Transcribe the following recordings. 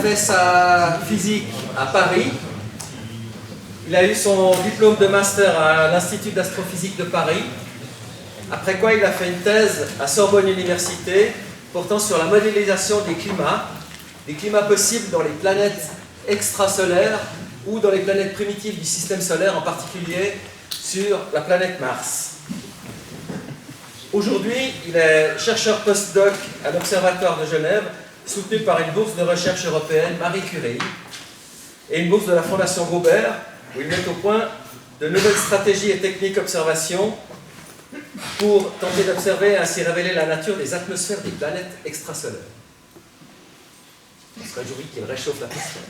fait sa physique à Paris. Il a eu son diplôme de master à l'Institut d'astrophysique de Paris. Après quoi, il a fait une thèse à Sorbonne Université portant sur la modélisation des climats possibles dans les planètes extrasolaires ou dans les planètes primitives du système solaire, en particulier sur la planète Mars. Aujourd'hui, il est chercheur postdoc à l'Observatoire de Genève, soutenu par une bourse de recherche européenne Marie Curie et une bourse de la Fondation Robert, où il met au point de nouvelles stratégies et techniques d'observation pour tenter d'observer et ainsi révéler la nature des atmosphères des planètes extrasolaires. Ce serait joli qu'il réchauffe la piscine.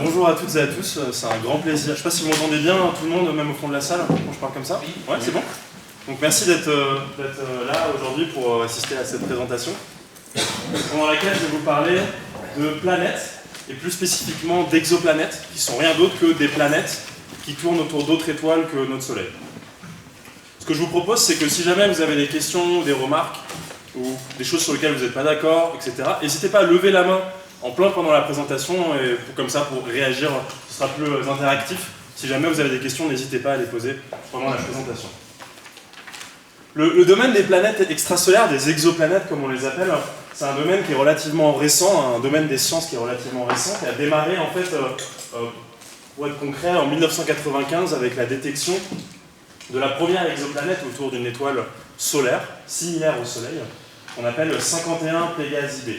Bonjour à toutes et à tous, c'est un grand plaisir. Je ne sais pas si vous m'entendez bien, tout le monde, même au fond de la salle, quand je parle comme ça. Ouais, c'est bon. Donc merci d'être là aujourd'hui pour assister à cette présentation, pendant laquelle je vais vous parler de planètes, et plus spécifiquement d'exoplanètes, qui sont rien d'autre que des planètes qui tournent autour d'autres étoiles que notre Soleil. Ce que je vous propose, c'est que si jamais vous avez des questions, des remarques, ou des choses sur lesquelles vous n'êtes pas d'accord, etc., n'hésitez pas à lever la main en plein pendant la présentation, et comme ça, pour réagir, ce sera plus interactif. Si jamais vous avez des questions, n'hésitez pas à les poser pendant la présentation. Le domaine des planètes extrasolaires, des exoplanètes comme on les appelle, c'est un domaine qui est relativement récent, un domaine des sciences qui est relativement récent, qui a démarré en fait, pour être concret, en 1995 avec la détection de la première exoplanète autour d'une étoile solaire, similaire au Soleil, qu'on appelle 51 Pégasi b.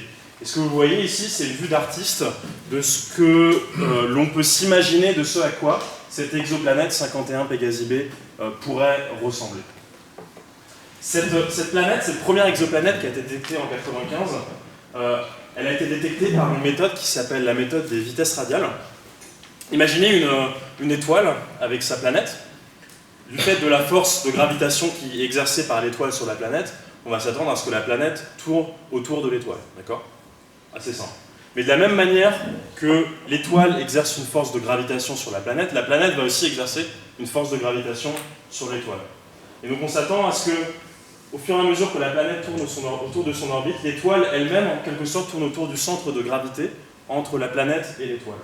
Et ce que vous voyez ici, c'est une vue d'artiste de ce que l'on peut s'imaginer de ce à quoi cette exoplanète 51 Pégasi b pourrait ressembler. Cette planète, cette première exoplanète qui a été détectée en 1995, elle a été détectée par une méthode qui s'appelle la méthode des vitesses radiales. Imaginez une étoile avec sa planète. Du fait de la force de gravitation qui est exercée par l'étoile sur la planète, on va s'attendre à ce que la planète tourne autour de l'étoile. D'accord ? Assez simple. Mais de la même manière que l'étoile exerce une force de gravitation sur la planète va aussi exercer une force de gravitation sur l'étoile. Et donc on s'attend à ce que, au fur et à mesure que la planète tourne autour de son orbite, l'étoile elle-même, en quelque sorte, tourne autour du centre de gravité entre la planète et l'étoile.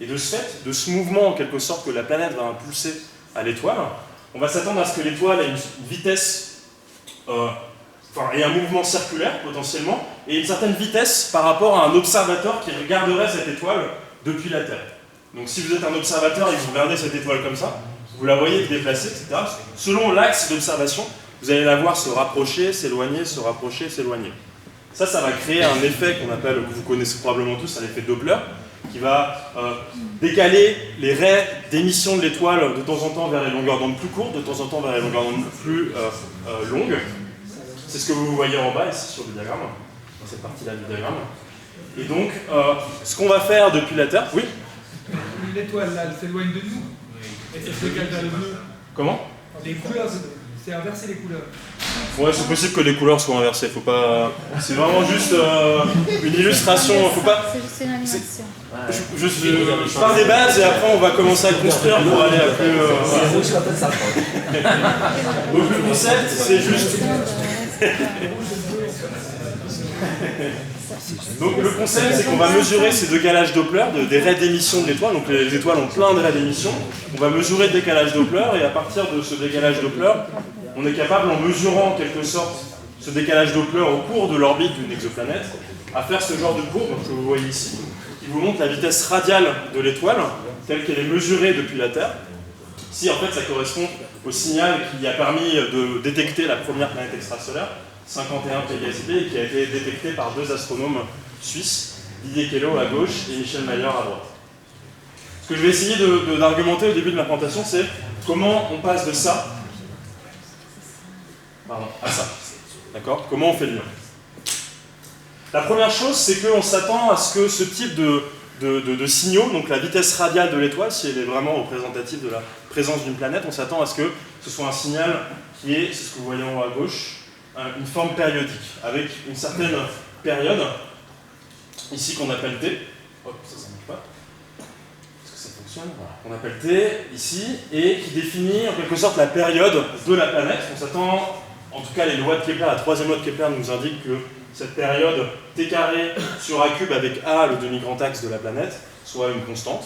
Et de ce fait, de ce mouvement, en quelque sorte, que la planète va impulser à l'étoile, on va s'attendre à ce que l'étoile ait une vitesse, et un mouvement circulaire, potentiellement, et une certaine vitesse par rapport à un observateur qui regarderait cette étoile depuis la Terre. Donc si vous êtes un observateur et que vous regardez cette étoile comme ça, vous la voyez se déplacer, etc. Selon l'axe d'observation, vous allez la voir se rapprocher, s'éloigner, se rapprocher, s'éloigner. Ça va créer un effet qu'on appelle, que vous connaissez probablement tous, un effet Doppler, qui va décaler les raies d'émission de l'étoile de temps en temps vers les longueurs d'onde plus courtes, de temps en temps vers les longueurs d'onde plus longues. C'est ce que vous voyez en bas ici sur le diagramme, dans cette partie-là du diagramme. Et donc, ce qu'on va faire depuis la Terre, oui. L'étoile là, elle s'éloigne de nous. Et ça se décale vers le bleu. Comment ? Les couleurs, c'est inverser les couleurs. Ouais, c'est possible que les couleurs soient inversées. Faut pas. C'est vraiment juste une illustration. Faut pas. C'est juste une animation. Je pars des bases et après on va commencer à construire pour aller à plus. Donc le concept, c'est juste. Donc le concept, c'est qu'on va mesurer ces décalages Doppler des raies d'émission de l'étoile. Donc les étoiles ont plein de raies d'émission. On va mesurer le décalage Doppler et à partir de ce décalage Doppler, on est capable, en mesurant en quelque sorte ce décalage Doppler au cours de l'orbite d'une exoplanète, à faire ce genre de courbe que vous voyez ici, qui vous montre la vitesse radiale de l'étoile telle qu'elle est mesurée depuis la Terre. Ici, en fait, ça correspond au signal qui a permis de détecter la première planète extrasolaire, 51 Pégasi b, et qui a été détecté par deux astronomes suisses, Didier Queloz à gauche et Michel Mayer à droite. Ce que je vais essayer d'argumenter au début de ma présentation, c'est comment on passe de ça à ça. D'accord ? Comment on fait le lien ? La première chose, c'est qu'on s'attend à ce que ce type de signaux, donc la vitesse radiale de l'étoile, si elle est vraiment représentative de la présence d'une planète, on s'attend à ce que ce soit un signal qui est, c'est ce que vous voyez en haut à gauche, une forme périodique, avec une certaine période, ici qu'on appelle T. Hop, ça marche pas. Est-ce que ça fonctionne ? Voilà. Qu'on appelle T, ici, et qui définit en quelque sorte la période de la planète. On s'attend, en tout cas les lois de Kepler, la troisième loi de Kepler nous indique que cette période t carré sur a cube avec a, le demi-grand axe de la planète, soit une constante.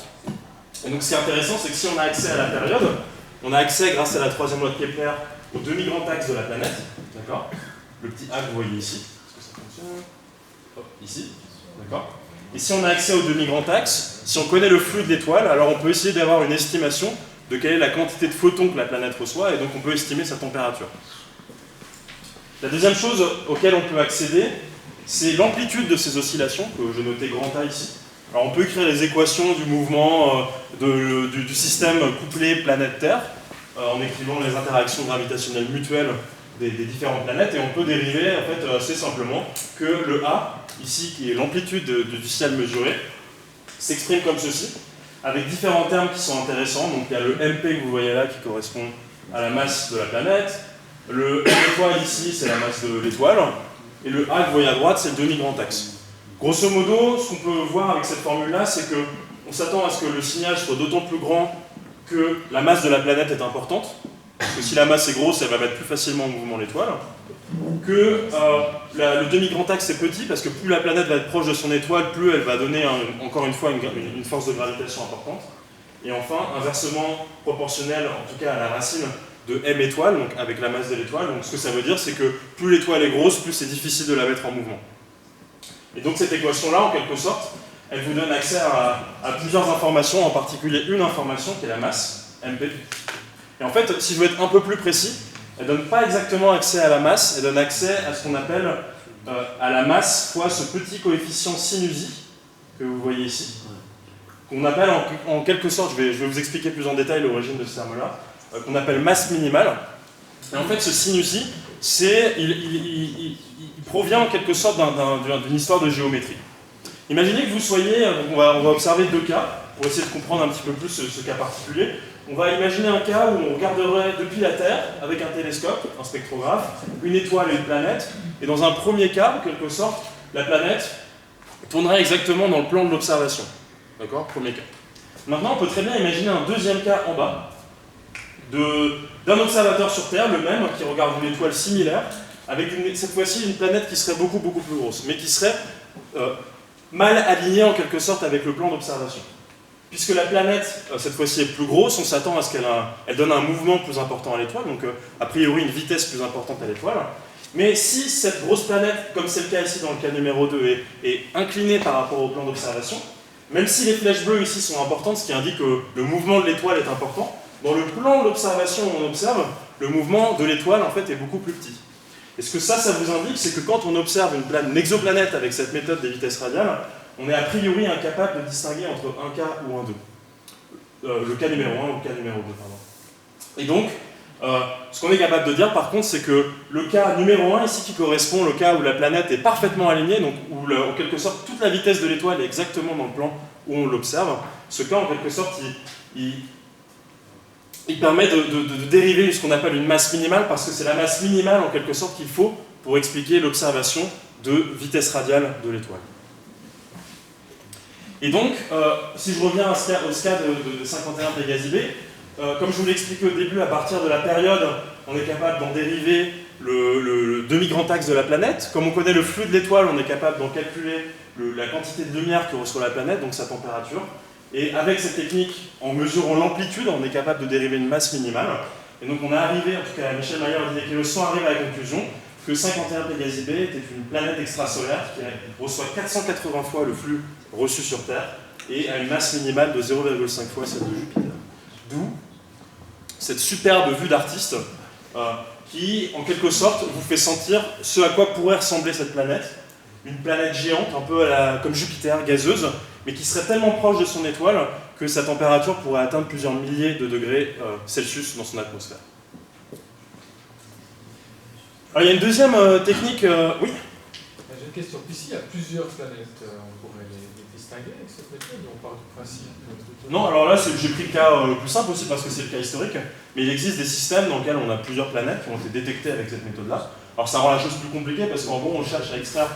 Et donc ce qui est intéressant, c'est que si on a accès à la période, on a accès, grâce à la troisième loi de Kepler, au demi-grand axe de la planète, d'accord? Le petit a que vous voyez ici, est-ce que ça fonctionne? Hop, ici, d'accord? Et si on a accès au demi-grand axe, si on connaît le flux de l'étoile, alors on peut essayer d'avoir une estimation de quelle est la quantité de photons que la planète reçoit, et donc on peut estimer sa température. La deuxième chose auquel on peut accéder, c'est l'amplitude de ces oscillations, que je notais grand A ici. Alors on peut écrire les équations du mouvement du système couplé planète-Terre, en écrivant les interactions gravitationnelles mutuelles des différentes planètes, et on peut dériver en fait assez simplement que le A, ici qui est l'amplitude du ciel mesuré, s'exprime comme ceci, avec différents termes qui sont intéressants. Donc il y a le MP que vous voyez là qui correspond à la masse de la planète, le M étoile ici c'est la masse de l'étoile, et le A que vous voyez à droite c'est le demi-grand axe. Grosso modo, ce qu'on peut voir avec cette formule-là, c'est qu'on s'attend à ce que le signal soit d'autant plus grand que la masse de la planète est importante, parce que si la masse est grosse, elle va mettre plus facilement en mouvement l'étoile, que le demi-grand axe est petit, parce que plus la planète va être proche de son étoile, plus elle va donner encore une fois une force de gravitation importante, et enfin, inversement proportionnel, en tout cas à la racine de m étoile, donc avec la masse de l'étoile. Donc ce que ça veut dire, c'est que plus l'étoile est grosse, plus c'est difficile de la mettre en mouvement. Et donc cette équation-là, en quelque sorte, elle vous donne accès à plusieurs informations, en particulier une information qui est la masse, MP. Et en fait, si je veux être un peu plus précis, elle ne donne pas exactement accès à la masse, elle donne accès à ce qu'on appelle à la masse fois ce petit coefficient sinusy que vous voyez ici, qu'on appelle en quelque sorte, je vais vous expliquer plus en détail l'origine de ce terme-là, qu'on appelle masse minimale. Et en fait, ce sinusy, il provient en quelque sorte d'une histoire de géométrie. Imaginez que vous soyez, on va observer deux cas, pour essayer de comprendre un petit peu plus ce cas particulier. On va imaginer un cas où on regarderait depuis la Terre, avec un télescope, un spectrographe, une étoile et une planète, et dans un premier cas, en quelque sorte, la planète tournerait exactement dans le plan de l'observation. D'accord? Premier cas. Maintenant, on peut très bien imaginer un deuxième cas en bas, d'un observateur sur Terre, le même, qui regarde une étoile similaire, avec cette fois-ci une planète qui serait beaucoup plus grosse, mais qui serait mal alignée en quelque sorte avec le plan d'observation. Puisque la planète, cette fois-ci, est plus grosse, on s'attend à ce qu'elle donne un mouvement plus important à l'étoile, donc a priori une vitesse plus importante à l'étoile. Mais si cette grosse planète, comme c'est le cas ici dans le cas numéro 2, est inclinée par rapport au plan d'observation, même si les flèches bleues ici sont importantes, ce qui indique que le mouvement de l'étoile est important, dans le plan d'observation où on observe, le mouvement de l'étoile en fait est beaucoup plus petit. Et ce que ça vous indique, c'est que quand on observe une exoplanète avec cette méthode des vitesses radiales, on est a priori incapable de distinguer entre un cas ou un 2. Le cas numéro 1 ou le cas numéro 2, pardon. Et donc, ce qu'on est capable de dire par contre, c'est que le cas numéro 1 ici qui correspond au cas où la planète est parfaitement alignée, donc où en quelque sorte toute la vitesse de l'étoile est exactement dans le plan où on l'observe, ce cas en quelque sorte il permet de dériver ce qu'on appelle une masse minimale, parce que c'est la masse minimale en quelque sorte qu'il faut pour expliquer l'observation de vitesse radiale de l'étoile. Et donc, si je reviens au cas de 51 Pégasi B, comme je vous l'ai expliqué au début, à partir de la période, on est capable d'en dériver le demi-grand axe de la planète. Comme on connaît le flux de l'étoile, on est capable d'en calculer la quantité de lumière que reçoit la planète, donc sa température. Et avec cette technique, en mesurant l'amplitude, on est capable de dériver une masse minimale. Et donc on est arrivé, en tout cas Michel Mayer et Didier Queloz sont arrivés à la conclusion que 51 Pégasi B était une planète extrasolaire qui reçoit 480 fois le flux reçu sur Terre et a une masse minimale de 0,5 fois celle de Jupiter. D'où cette superbe vue d'artiste qui, en quelque sorte, vous fait sentir ce à quoi pourrait ressembler cette planète. Une planète géante, un peu comme Jupiter, gazeuse, mais qui serait tellement proche de son étoile que sa température pourrait atteindre plusieurs milliers de degrés Celsius dans son atmosphère. Alors, il y a une deuxième technique... Oui. J'ai une question. Ici, il y a plusieurs planètes. On pourrait les distinguer avec cette méthode, on parle du principe. Non, alors là, j'ai pris le cas le plus simple aussi parce que c'est le cas historique, mais il existe des systèmes dans lesquels on a plusieurs planètes qui ont été détectées avec cette méthode-là. Alors ça rend la chose plus compliquée parce qu'en gros, on cherche à extraire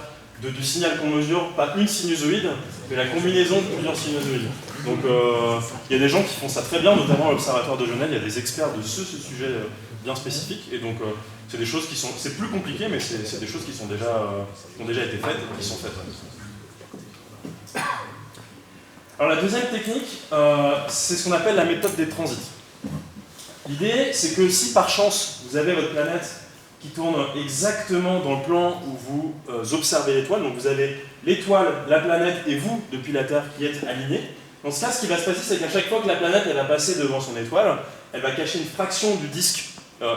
du signal qu'on mesure, pas une sinusoïde, mais la combinaison de plusieurs sinusoïdes. Donc il y a des gens qui font ça très bien, notamment à l'Observatoire de Genève, il y a des experts de ce sujet bien spécifiques, et donc c'est des choses qui sont, c'est plus compliqué, mais c'est des choses qui sont déjà, qui ont déjà été faites et qui sont faites. Alors la deuxième technique, c'est ce qu'on appelle la méthode des transits. L'idée, c'est que si par chance vous avez votre planète qui tourne exactement dans le plan où vous observez l'étoile, donc vous avez l'étoile, la planète et vous, depuis la Terre, qui êtes alignés. Dans ce cas, ce qui va se passer, c'est qu'à chaque fois que la planète elle va passer devant son étoile, elle va cacher une fraction du disque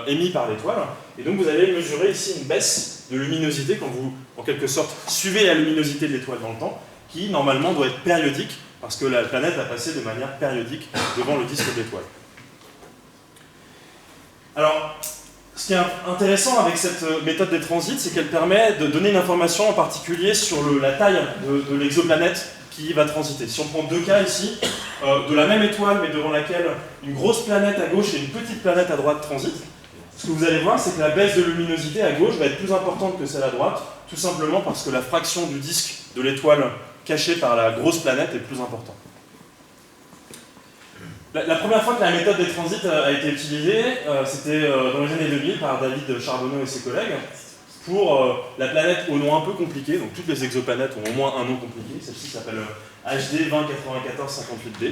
émis par l'étoile, et donc vous allez mesurer ici une baisse de luminosité quand vous, en quelque sorte, suivez la luminosité de l'étoile dans le temps, qui normalement doit être périodique, parce que la planète va passer de manière périodique devant le disque de l'étoile. Alors, ce qui est intéressant avec cette méthode des transits, c'est qu'elle permet de donner une information en particulier sur la taille de l'exoplanète qui va transiter. Si on prend deux cas ici, de la même étoile, mais devant laquelle une grosse planète à gauche et une petite planète à droite transitent, ce que vous allez voir, c'est que la baisse de luminosité à gauche va être plus importante que celle à droite, tout simplement parce que la fraction du disque de l'étoile cachée par la grosse planète est plus importante. La première fois que la méthode des transits a été utilisée, c'était dans les années 2000 par David Charbonneau et ses collègues pour la planète au nom un peu compliqué. Donc toutes les exoplanètes ont au moins un nom compliqué. Celle-ci s'appelle HD 209458b.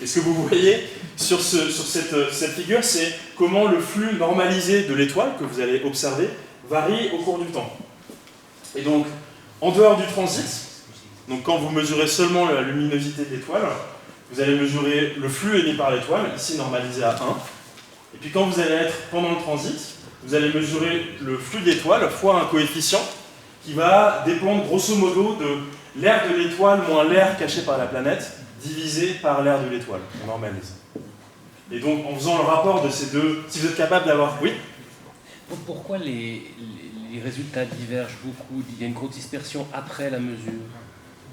Et ce que vous voyez sur cette figure, c'est comment le flux normalisé de l'étoile que vous allez observer varie au cours du temps. Et donc, en dehors du transit, donc quand vous mesurez seulement la luminosité de l'étoile, vous allez mesurer le flux émis par l'étoile, ici normalisé à 1. Et puis quand vous allez être pendant le transit, vous allez mesurer le flux d'étoile fois un coefficient qui va dépendre grosso modo de l'air de l'étoile moins l'air caché par la planète divisé par l'air de l'étoile. On normalise. Et donc en faisant le rapport de ces deux, si vous êtes capable d'avoir... Oui ? Pourquoi les résultats divergent beaucoup? Il y a une grosse dispersion après la mesure.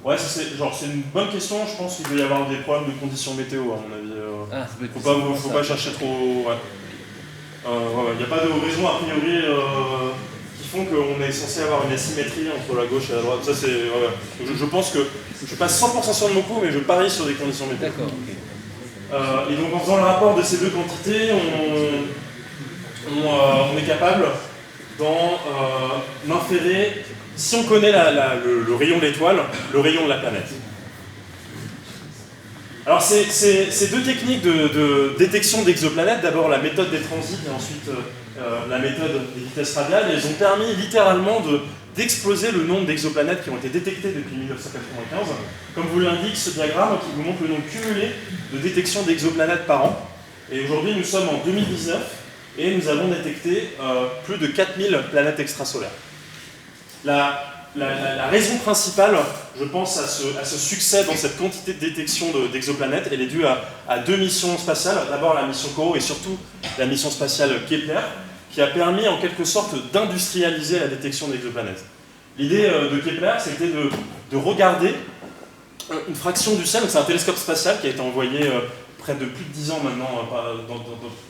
Ouais, c'est une bonne question. Je pense qu'il doit y avoir des problèmes de conditions météo, à mon avis. Ça peut être faut pas chercher trop. Ouais. Il n'y a pas de raison, a priori, qui font qu'on est censé avoir une asymétrie entre la gauche et la droite. Ça, c'est. Je pense que. Je ne suis pas 100% sûr de mon coup, mais je parie sur des conditions météo. D'accord. Okay. Et donc, en faisant le rapport de ces deux quantités, on est capable d'en inférer. Si on connaît le rayon de l'étoile, le rayon de la planète. Alors ces deux techniques de détection d'exoplanètes, d'abord la méthode des transits et ensuite la méthode des vitesses radiales, elles ont permis littéralement d'exploser le nombre d'exoplanètes qui ont été détectées depuis 1995. Comme vous l'indique ce diagramme qui vous montre le nombre cumulé de détections d'exoplanètes par an. Et aujourd'hui nous sommes en 2019 et nous avons détecté plus de 4000 planètes extrasolaires. La raison principale, je pense, à ce succès dans cette quantité de détection d'exoplanètes, elle est due à deux missions spatiales. D'abord la mission COROT et surtout la mission spatiale Kepler, qui a permis en quelque sorte d'industrialiser la détection d'exoplanètes. L'idée de Kepler, c'était de regarder une fraction du ciel, c'est un télescope spatial qui a été envoyé près de plus de 10 ans maintenant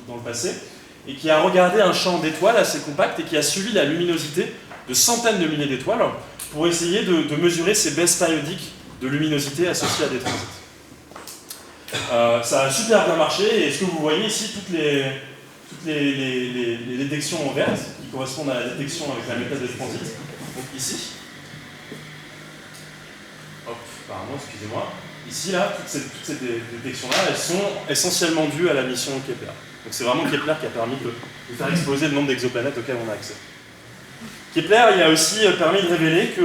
dans le passé, et qui a regardé un champ d'étoiles assez compact et qui a suivi la luminosité de centaines de milliers d'étoiles pour essayer de mesurer ces baisses périodiques de luminosité associées à des transits. Ça a super bien marché et ce que vous voyez ici, toutes les détections en vert qui correspondent à la détection avec la méthode des transits. Donc ici, hop, pardon, excusez-moi. Ici, là, toutes ces détections-là, elles sont essentiellement dues à la mission Kepler. Donc c'est vraiment Kepler qui a permis de faire exploser le nombre d'exoplanètes auxquelles on a accès. Kepler, il a aussi permis de révéler que...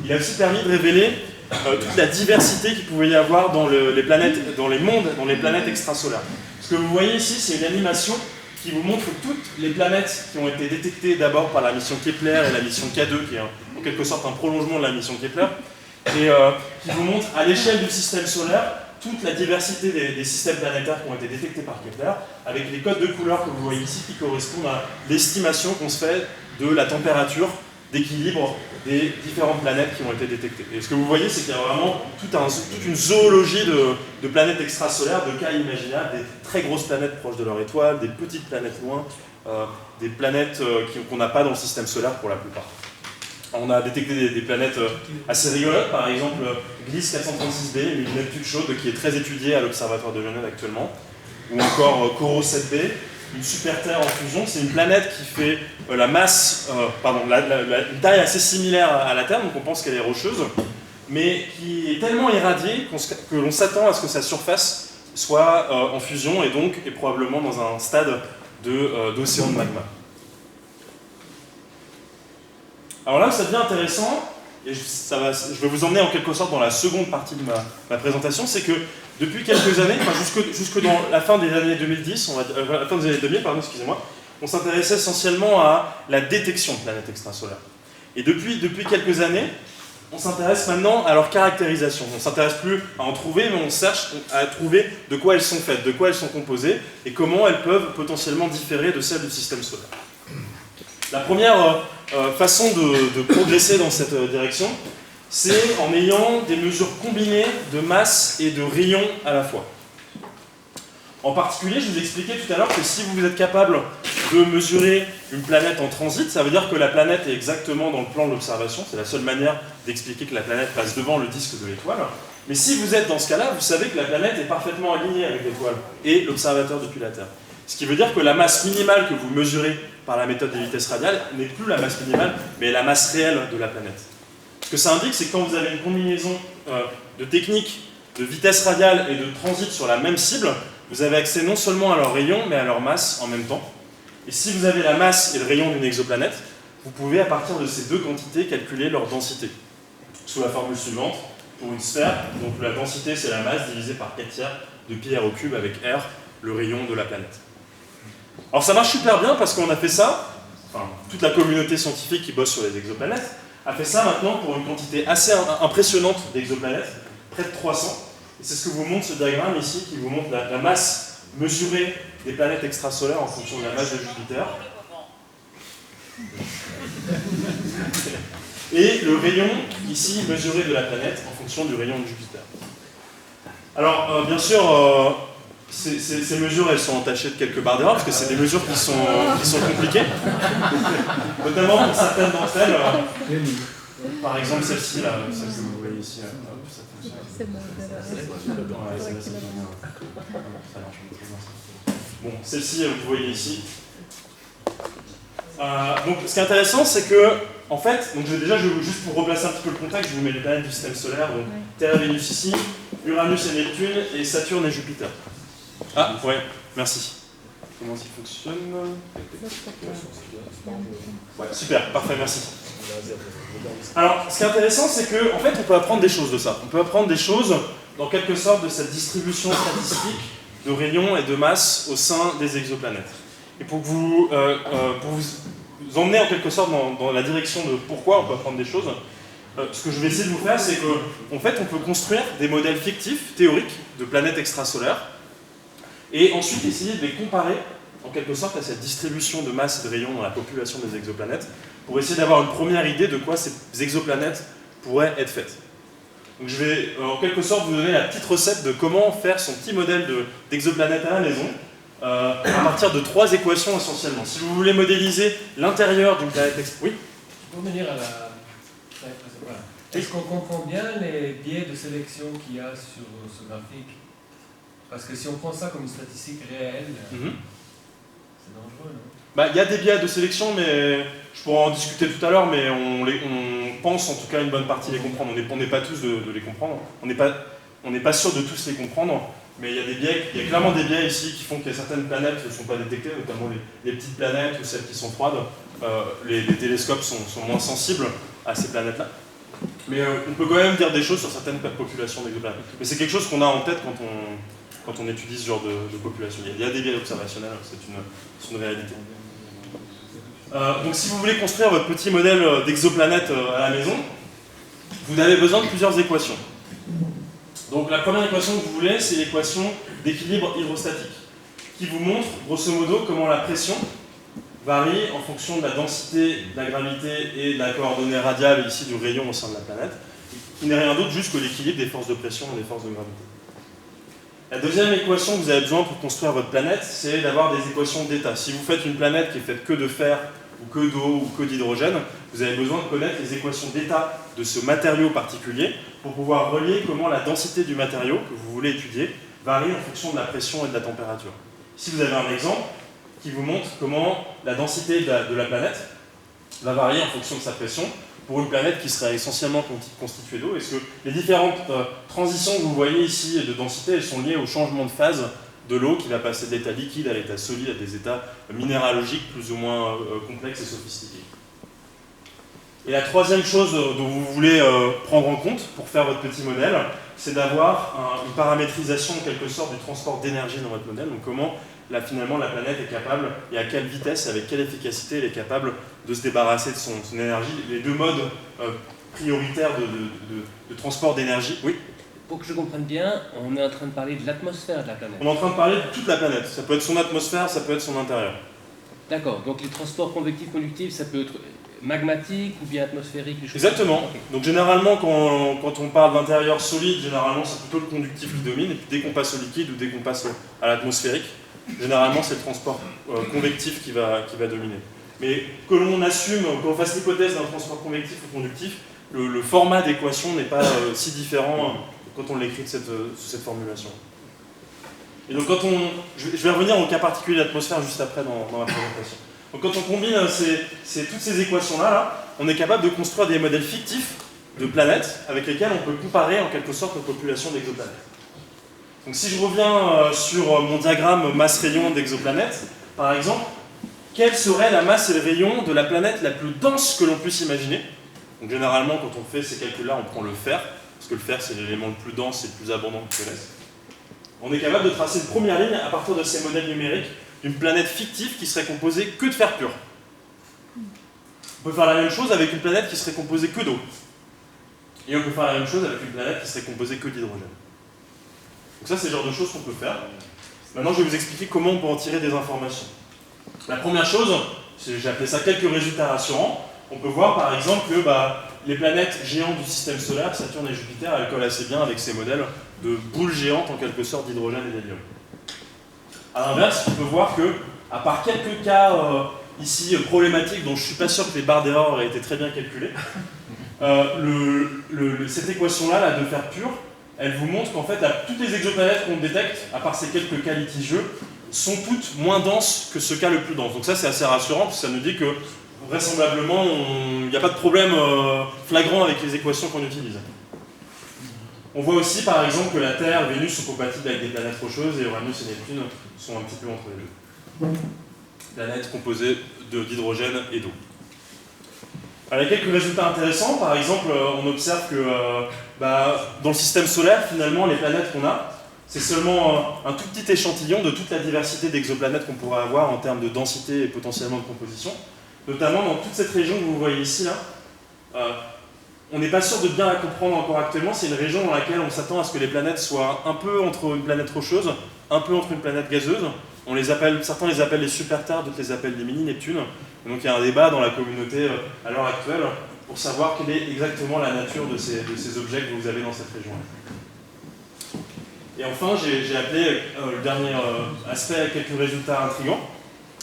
Il a aussi permis de révéler toute la diversité qu'il pouvait y avoir dans les planètes, dans les mondes, dans les planètes extrasolaires. Ce que vous voyez ici, c'est une animation qui vous montre toutes les planètes qui ont été détectées d'abord par la mission Kepler et la mission K2, qui est en quelque sorte un prolongement de la mission Kepler, et qui vous montre à l'échelle du système solaire toute la diversité des systèmes planétaires qui ont été détectés par Kepler, avec les codes de couleurs que vous voyez ici qui correspondent à l'estimation qu'on se fait de la température d'équilibre des différentes planètes qui ont été détectées. Et ce que vous voyez, c'est qu'il y a vraiment toute une zoologie de planètes extrasolaires, de cas imaginables, des très grosses planètes proches de leur étoile, des petites planètes loin, des planètes qu'on n'a pas dans le système solaire pour la plupart. On a détecté des planètes assez rigolotes, par exemple Gliss 436b, une lunette toute chaude qui est très étudiée à l'observatoire de Genève actuellement. ou encore Coro 7b, une super Terre en fusion. C'est une planète qui fait une taille assez similaire à la Terre, donc on pense qu'elle est rocheuse, mais qui est tellement irradiée que l'on s'attend à ce que sa surface soit en fusion et donc est probablement dans un stade d'océan de magma. Alors là, ça devient intéressant, et je vais vous emmener en quelque sorte dans la seconde partie de ma présentation, c'est que depuis quelques années, jusque dans la fin des années 2010, la fin des années 2000, pardon, excusez-moi, on s'intéressait essentiellement à la détection de planètes extrasolaires. Et depuis quelques années, on s'intéresse maintenant à leur caractérisation. On ne s'intéresse plus à en trouver, mais on cherche à trouver de quoi elles sont faites, de quoi elles sont composées, et comment elles peuvent potentiellement différer de celles du système solaire. La première façon de progresser dans cette direction, c'est en ayant des mesures combinées de masse et de rayons à la fois. En particulier, je vous expliquais tout à l'heure que si vous êtes capable de mesurer une planète en transit, ça veut dire que la planète est exactement dans le plan de l'observation. C'est la seule manière d'expliquer que la planète passe devant le disque de l'étoile. Mais si vous êtes dans ce cas-là, vous savez que la planète est parfaitement alignée avec l'étoile et l'observateur depuis la Terre. Ce qui veut dire que la masse minimale que vous mesurez par la méthode des vitesses radiales n'est plus la masse minimale, mais la masse réelle de la planète. Ce que ça indique, c'est que quand vous avez une combinaison de techniques de vitesse radiale et de transit sur la même cible, vous avez accès non seulement à leurs rayons, mais à leur masse en même temps. Et si vous avez la masse et le rayon d'une exoplanète, vous pouvez à partir de ces deux quantités calculer leur densité. Sous la formule suivante, pour une sphère, donc la densité c'est la masse divisée par 4/3 de pi r au cube avec r, le rayon de la planète. Alors ça marche super bien parce qu'on a fait ça, toute la communauté scientifique qui bosse sur les exoplanètes, a fait ça maintenant pour une quantité assez impressionnante d'exoplanètes, près de 300. Et c'est ce que vous montre ce diagramme ici, qui vous montre la masse mesurée des planètes extrasolaires en fonction de la masse de Jupiter. Et le rayon, ici, mesuré de la planète en fonction du rayon de Jupiter. Alors, bien sûr, ces mesures, elles sont entachées de quelques barres d'erreur, parce que c'est des mesures qui sont compliquées. Notamment pour certaines d'entre elles. Par exemple, celle-ci, là, celle que vous voyez ici. Bon, celle-ci, vous voyez ici. Donc, ce qui est intéressant, c'est que, en fait, donc juste pour replacer un petit peu le contexte, je vous mets les planètes du système solaire, donc Terre et Vénus ici, Uranus et Neptune, et Saturne et Jupiter. Ah, ouais, merci. Comment ça fonctionne? Ouais, super, parfait, merci. Alors, ce qui est intéressant, c'est qu'en fait, on peut apprendre des choses de ça. On peut apprendre des choses, dans quelque sorte, de cette distribution statistique de rayons et de masse au sein des exoplanètes. Et pour vous emmener en quelque sorte dans la direction de pourquoi on peut apprendre des choses, ce que je vais essayer de vous faire, c'est qu'en fait, on peut construire des modèles fictifs, théoriques, de planètes extrasolaires, et ensuite essayer de les comparer, en quelque sorte, à cette distribution de masse et de rayons dans la population des exoplanètes, pour essayer d'avoir une première idée de quoi ces exoplanètes pourraient être faites. Donc je vais en quelque sorte vous donner la petite recette de comment faire son petit modèle d'exoplanète à la maison, à partir de 3 équations essentiellement. Si vous voulez modéliser l'intérieur d'une planète extrasolaire... Oui. Pour venir à la... Est-ce qu'on comprend bien les biais de sélection qu'il y a sur ce graphique? Parce que si on prend ça comme une statistique réelle, c'est dangereux, non? Il y a des biais de sélection, mais je pourrais en discuter tout à l'heure, mais on pense en tout cas une bonne partie les comprendre. On n'est pas tous de les comprendre. On n'est pas sûr de tous les comprendre, mais il y a clairement des biais ici qui font que certaines planètes ne sont pas détectées, notamment les petites planètes ou celles qui sont froides. Les télescopes sont moins sensibles à ces planètes-là. Mais on peut quand même dire des choses sur certaines populations d'exoplanètes. Mais c'est quelque chose qu'on a en tête quand on étudie ce genre de population. Il y a des biais observationnels, c'est une réalité. Donc si vous voulez construire votre petit modèle d'exoplanète à la maison, vous avez besoin de plusieurs équations. Donc la première équation que vous voulez, c'est l'équation d'équilibre hydrostatique, qui vous montre grosso modo comment la pression varie en fonction de la densité, de la gravité et de la coordonnée radiale ici du rayon au sein de la planète, qui n'est rien d'autre juste que l'équilibre des forces de pression et des forces de gravité. La deuxième équation que vous avez besoin pour construire votre planète, c'est d'avoir des équations d'état. Si vous faites une planète qui est faite que de fer, ou que d'eau, ou que d'hydrogène, vous avez besoin de connaître les équations d'état de ce matériau particulier pour pouvoir relier comment la densité du matériau que vous voulez étudier varie en fonction de la pression et de la température. Ici, vous avez un exemple qui vous montre comment la densité de la planète va varier en fonction de sa pression pour une planète qui serait essentiellement constituée d'eau. Est-ce que les différentes transitions que vous voyez ici de densité, elles sont liées au changement de phase de l'eau qui va passer d'état liquide à l'état solide, à des états minéralogiques plus ou moins complexes et sophistiqués. Et la troisième chose dont vous voulez prendre en compte pour faire votre petit modèle, c'est d'avoir une paramétrisation en quelque sorte du transport d'énergie dans votre modèle. Donc comment finalement la planète est capable, et à quelle vitesse, et avec quelle efficacité elle est capable de se débarrasser de son énergie. Les deux modes prioritaires de transport d'énergie. Oui. Pour que je comprenne bien, on est en train de parler de l'atmosphère de la planète. On est en train de parler de toute la planète. Ça peut être son atmosphère, ça peut être son intérieur. D'accord, donc les transports convectifs conductifs, ça peut être magmatique ou bien atmosphérique. Exactement. Okay. Donc généralement, quand on parle d'intérieur solide, généralement c'est plutôt le conductif qui domine. Et puis dès qu'on passe au liquide ou dès qu'on passe à l'atmosphérique, généralement c'est le transport convectif qui va dominer. Mais que l'on assume, qu'on fasse l'hypothèse d'un transport convectif ou conductif, le format d'équation n'est pas si différent quand on l'écrit sous cette formulation. Et donc je vais revenir au cas particulier de l'atmosphère juste après dans la présentation. Donc quand on combine toutes ces équations-là, on est capable de construire des modèles fictifs de planètes avec lesquels on peut comparer en quelque sorte nos populations d'exoplanètes. Donc si je reviens sur mon diagramme masse-rayon d'exoplanètes, par exemple, quelle serait la masse et le rayon de la planète la plus dense que l'on puisse imaginer? Donc généralement, quand on fait ces calculs-là, on prend le fer, parce que le fer c'est l'élément le plus dense et le plus abondant que je connaisse. On est capable de tracer une première ligne à partir de ces modèles numériques d'une planète fictive qui serait composée que de fer pur. On peut faire la même chose avec une planète qui serait composée que d'eau. Et on peut faire la même chose avec une planète qui serait composée que d'hydrogène. Donc ça, c'est le genre de choses qu'on peut faire. Maintenant, je vais vous expliquer comment on peut en tirer des informations. La première chose, j'ai appelé ça quelques résultats rassurants. On peut voir par exemple que les planètes géantes du système solaire, Saturne et Jupiter, elles collent assez bien avec ces modèles de boules géantes en quelque sorte d'hydrogène et d'hélium. A l'inverse, on peut voir que, à part quelques cas ici problématiques dont je ne suis pas sûr que les barres d'erreur auraient été très bien calculées, cette équation-là de fer pur, elle vous montre qu'en fait, toutes les exoplanètes qu'on détecte, à part ces quelques cas litigieux, sont toutes moins denses que ce cas le plus dense. Donc ça, c'est assez rassurant, parce que ça nous dit que vraisemblablement, il n'y a pas de problème flagrant avec les équations qu'on utilise. On voit aussi par exemple que la Terre et Vénus sont compatibles avec des planètes rocheuses et Uranus et Neptune sont un petit peu entre les deux. Planètes composées d'hydrogène et d'eau. Il y a quelques résultats intéressants. Par exemple, on observe que dans le système solaire, finalement, les planètes qu'on a, c'est seulement un tout petit échantillon de toute la diversité d'exoplanètes qu'on pourrait avoir en termes de densité et potentiellement de composition. Notamment dans toute cette région que vous voyez ici, là, on n'est pas sûr de bien la comprendre encore actuellement. C'est une région dans laquelle on s'attend à ce que les planètes soient un peu entre une planète rocheuse, un peu entre une planète gazeuse. Certains les appellent les super-terres, d'autres les appellent les mini-Neptunes. Donc il y a un débat dans la communauté à l'heure actuelle pour savoir quelle est exactement la nature de ces objets que vous avez dans cette région-là. Et enfin, j'ai appelé le dernier aspect quelques résultats intrigants.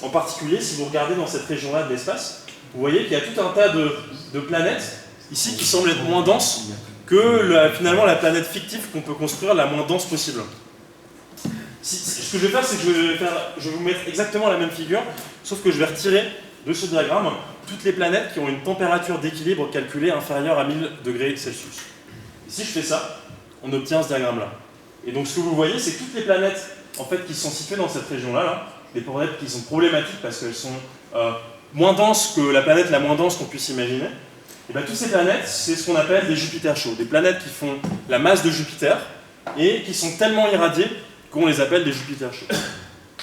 En particulier, si vous regardez dans cette région-là de l'espace, vous voyez qu'il y a tout un tas de planètes ici qui semblent être moins denses que finalement la planète fictive qu'on peut construire la moins dense possible. Ce que je vais faire, c'est que je vais vous mettre exactement la même figure, sauf que je vais retirer de ce diagramme toutes les planètes qui ont une température d'équilibre calculée inférieure à 1000 degrés Celsius. Et si je fais ça, on obtient ce diagramme-là. Et donc ce que vous voyez, c'est que toutes les planètes en fait, qui sont situées dans cette région-là, des planètes qui sont problématiques parce qu'elles sont moins denses que la planète la moins dense qu'on puisse imaginer, et bien toutes ces planètes, c'est ce qu'on appelle des Jupiters chauds, des planètes qui font la masse de Jupiter et qui sont tellement irradiées qu'on les appelle des Jupiters chauds.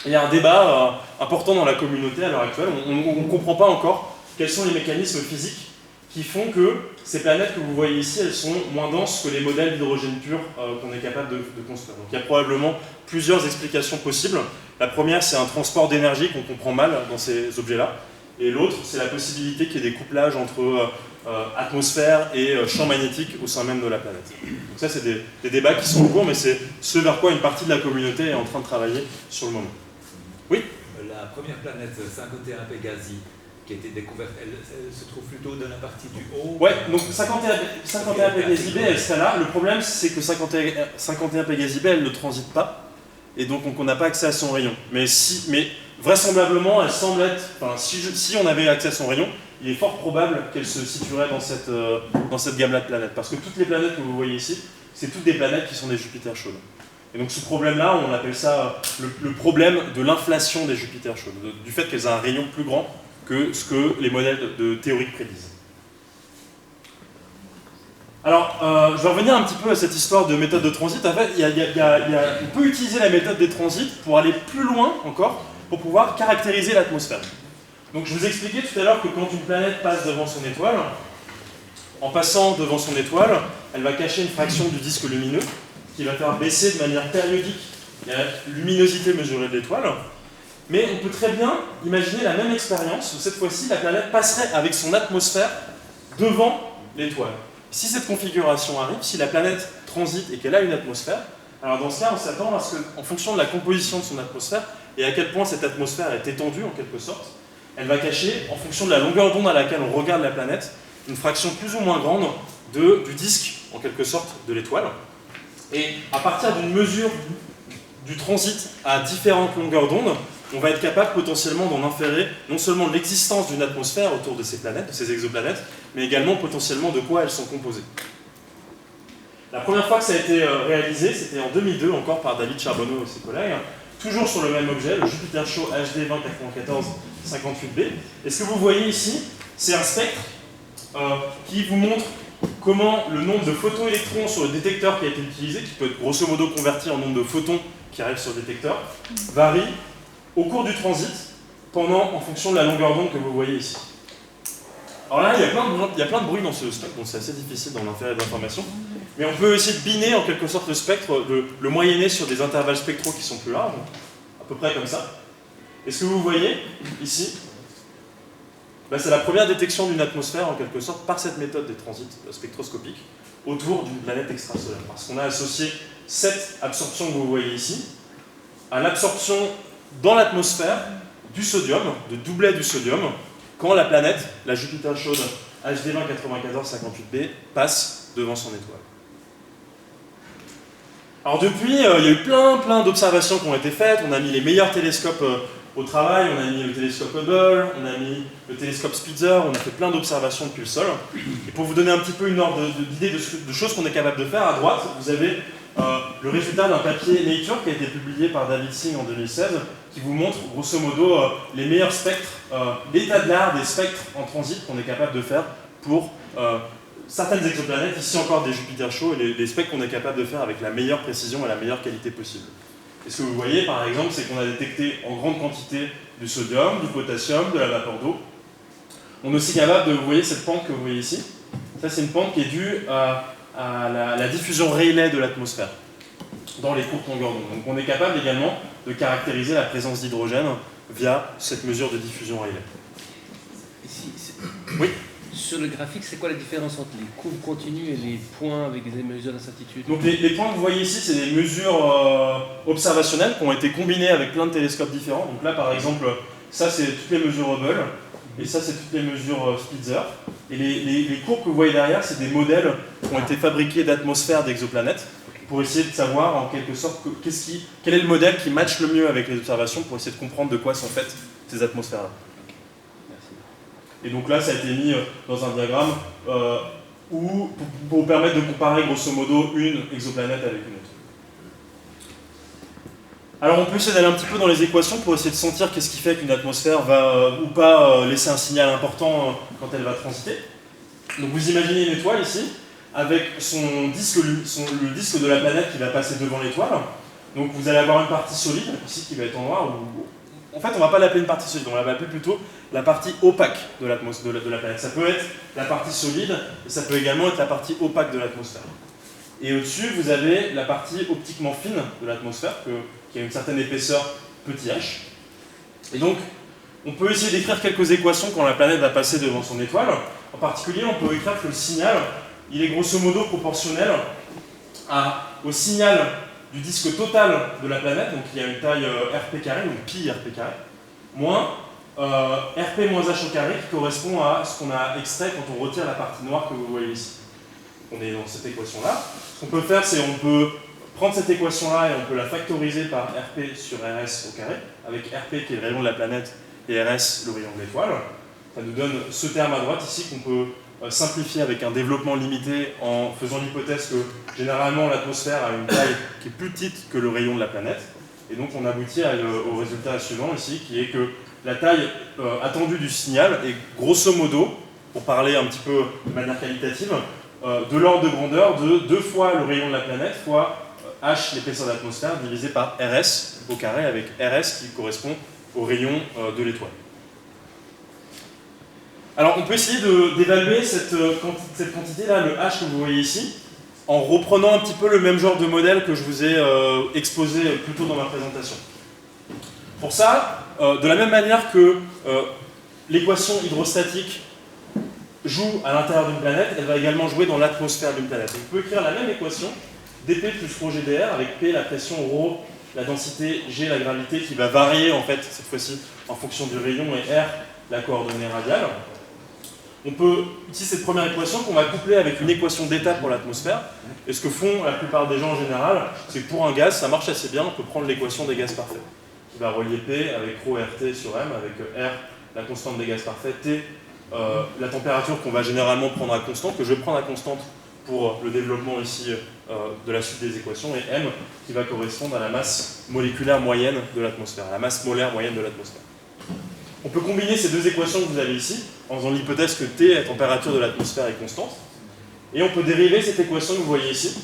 Et il y a un débat important dans la communauté à l'heure actuelle, on ne comprend pas encore quels sont les mécanismes physiques qui font que ces planètes que vous voyez ici, elles sont moins denses que les modèles d'hydrogène pur qu'on est capable de construire. Donc il y a probablement plusieurs explications possibles. La première, c'est un transport d'énergie qu'on comprend mal dans ces objets-là. Et l'autre, c'est la possibilité qu'il y ait des couplages entre atmosphère et champ magnétique au sein même de la planète. Donc ça, c'est des débats qui sont en cours, mais c'est ce vers quoi une partie de la communauté est en train de travailler sur le moment. Oui ? La première planète, 51 Pégasi, qui a été découverte, elle se trouve plutôt dans la partie du haut. Ouais, donc 51 pégazib, elle serait là. Le problème, c'est que 51 pégazib, elle ne transite pas, et donc on n'a pas accès à son rayon. Mais vraisemblablement, elle semble être. Enfin, si on avait accès à son rayon, il est fort probable qu'elle se situerait dans cette gamme-là de planètes. Parce que toutes les planètes que vous voyez ici, c'est toutes des planètes qui sont des Jupiters chaudes. Et donc ce problème-là, on appelle ça le problème de l'inflation des Jupiters chaudes, du fait qu'elles aient un rayon plus grand que ce que les modèles de théoriques prédisent. Alors, je vais revenir un petit peu à cette histoire de méthode de transit. En fait, on peut utiliser la méthode des transits pour aller plus loin encore, pour pouvoir caractériser l'atmosphère. Donc je vous expliquais tout à l'heure que quand une planète passe devant son étoile, en passant devant son étoile, elle va cacher une fraction du disque lumineux qui va faire baisser de manière périodique la luminosité mesurée de l'étoile. Mais on peut très bien imaginer la même expérience où cette fois-ci la planète passerait avec son atmosphère devant l'étoile. Si cette configuration arrive, si la planète transite et qu'elle a une atmosphère, alors dans ce cas on s'attend à ce qu'en fonction de la composition de son atmosphère et à quel point cette atmosphère est étendue en quelque sorte, elle va cacher, en fonction de la longueur d'onde à laquelle on regarde la planète, une fraction plus ou moins grande du disque, en quelque sorte, de l'étoile. Et à partir d'une mesure du transit à différentes longueurs d'onde, on va être capable potentiellement d'en inférer non seulement l'existence d'une atmosphère autour de ces planètes, de ces exoplanètes, mais également potentiellement de quoi elles sont composées. La première fois que ça a été réalisé, c'était en 2002, encore par David Charbonneau et ses collègues, toujours sur le même objet, le Jupiter Show HD 2094-58b. Et ce que vous voyez ici, c'est un spectre qui vous montre comment le nombre de photoélectrons sur le détecteur qui a été utilisé, qui peut être grosso modo converti en nombre de photons qui arrivent sur le détecteur, varie au cours du transit en fonction de la longueur d'onde que vous voyez ici. Alors là, il y a plein de bruit dans ce spectre, donc c'est assez difficile d'en inférer de l'information. Mais on peut essayer de biner en quelque sorte le spectre, le moyenner sur des intervalles spectraux qui sont plus larges, à peu près comme ça. Et ce que vous voyez ici, c'est la première détection d'une atmosphère en quelque sorte par cette méthode des transits spectroscopiques autour d'une planète extrasolaire. Parce qu'on a associé cette absorption que vous voyez ici à l'absorption dans l'atmosphère du sodium, de doublet du sodium, quand la planète, la Jupiter chaude HD 2094-58b, passe devant son étoile. Alors depuis, il y a eu plein d'observations qui ont été faites. On a mis les meilleurs télescopes au travail, on a mis le télescope Hubble, on a mis le télescope Spitzer, on a fait plein d'observations depuis le sol. Et pour vous donner un petit peu une ordre d'idée de choses qu'on est capable de faire, à droite, vous avez le résultat d'un papier Nature qui a été publié par David Singh en 2016, qui vous montre grosso modo les meilleurs spectres, l'état de l'art des spectres en transit qu'on est capable de faire pour certaines exoplanètes, ici encore des Jupiter chauds, et les spectres qu'on est capable de faire avec la meilleure précision et la meilleure qualité possible. Et ce que vous voyez par exemple, c'est qu'on a détecté en grande quantité du sodium, du potassium, de la vapeur d'eau. On est aussi capable de, vous voyez cette pente que vous voyez ici, ça c'est une pente qui est due à la diffusion Rayleigh de l'atmosphère dans les courtes longueurs d'onde. Donc on est capable également de caractériser la présence d'hydrogène via cette mesure de diffusion Rayleigh. Oui. Sur le graphique, c'est quoi la différence entre les courbes continues et les points avec des mesures d'incertitude? Donc les points que vous voyez ici, c'est des mesures observationnelles qui ont été combinées avec plein de télescopes différents. Donc là par exemple, ça c'est toutes les mesures Hubble, et ça c'est toutes les mesures Spitzer. Et les courbes que vous voyez derrière, c'est des modèles qui ont été fabriqués d'atmosphères d'exoplanètes pour essayer de savoir en quelque sorte quel est le modèle qui matche le mieux avec les observations pour essayer de comprendre de quoi sont faites ces atmosphères-là. Et donc là, ça a été mis dans un diagramme pour vous permettre de comparer grosso modo une exoplanète avec une autre. Alors on peut essayer d'aller un petit peu dans les équations pour essayer de sentir qu'est-ce qui fait qu'une atmosphère va ou pas laisser un signal important quand elle va transiter. Donc vous imaginez une étoile ici, avec son disque, le disque de la planète qui va passer devant l'étoile. Donc vous allez avoir une partie solide, ici qui va être en noir. En fait, on ne va pas l'appeler une partie solide, on va l'appeler plutôt la partie opaque de la planète. Ça peut être la partie solide, et ça peut également être la partie opaque de l'atmosphère. Et au-dessus, vous avez la partie optiquement fine de l'atmosphère, qui a une certaine épaisseur petit h. Et donc, on peut essayer d'écrire quelques équations quand la planète va passer devant son étoile. En particulier, on peut écrire que le signal, il est grosso modo proportionnel au signal du disque total de la planète, donc il y a une taille rp carré, donc pi rp carré, moins RP moins H au carré qui correspond à ce qu'on a extrait quand on retire la partie noire que vous voyez ici. On est dans cette équation-là. Ce qu'on peut faire, c'est on peut prendre cette équation-là et on peut la factoriser par RP sur RS au carré, avec RP qui est le rayon de la planète et RS le rayon de l'étoile. Ça nous donne ce terme à droite ici qu'on peut simplifier avec un développement limité en faisant l'hypothèse que généralement l'atmosphère a une taille qui est plus petite que le rayon de la planète. Et donc on aboutit au résultat suivant ici, qui est que la taille attendue du signal est grosso modo, pour parler un petit peu de manière qualitative, de l'ordre de grandeur de 2 fois le rayon de la planète fois H, l'épaisseur de l'atmosphère, divisé par RS au carré, avec RS qui correspond au rayon de l'étoile. Alors on peut essayer d'évaluer cette quantité-là, le H que vous voyez ici, en reprenant un petit peu le même genre de modèle que je vous ai exposé plus tôt dans ma présentation. Pour ça, de la même manière que l'équation hydrostatique joue à l'intérieur d'une planète, elle va également jouer dans l'atmosphère d'une planète. Donc, on peut écrire la même équation, dP plus ρ GdR, avec P la pression, ρ la densité, G la gravité, qui va varier en fait cette fois-ci en fonction du rayon, et R la coordonnée radiale. On peut utiliser cette première équation qu'on va coupler avec une équation d'état pour l'atmosphère. Et ce que font la plupart des gens en général, c'est que pour un gaz, ça marche assez bien, on peut prendre l'équation des gaz parfaits, qui va relier P avec ρ RT sur M, avec R la constante des gaz parfaits, T la température qu'on va généralement prendre à constante, que je vais prendre à constante pour le développement ici de la suite des équations, et M qui va correspondre à la masse moléculaire moyenne de l'atmosphère, la masse molaire moyenne de l'atmosphère. On peut combiner ces deux équations que vous avez ici, en faisant l'hypothèse que T, la température de l'atmosphère, est constante, et on peut dériver cette équation que vous voyez ici,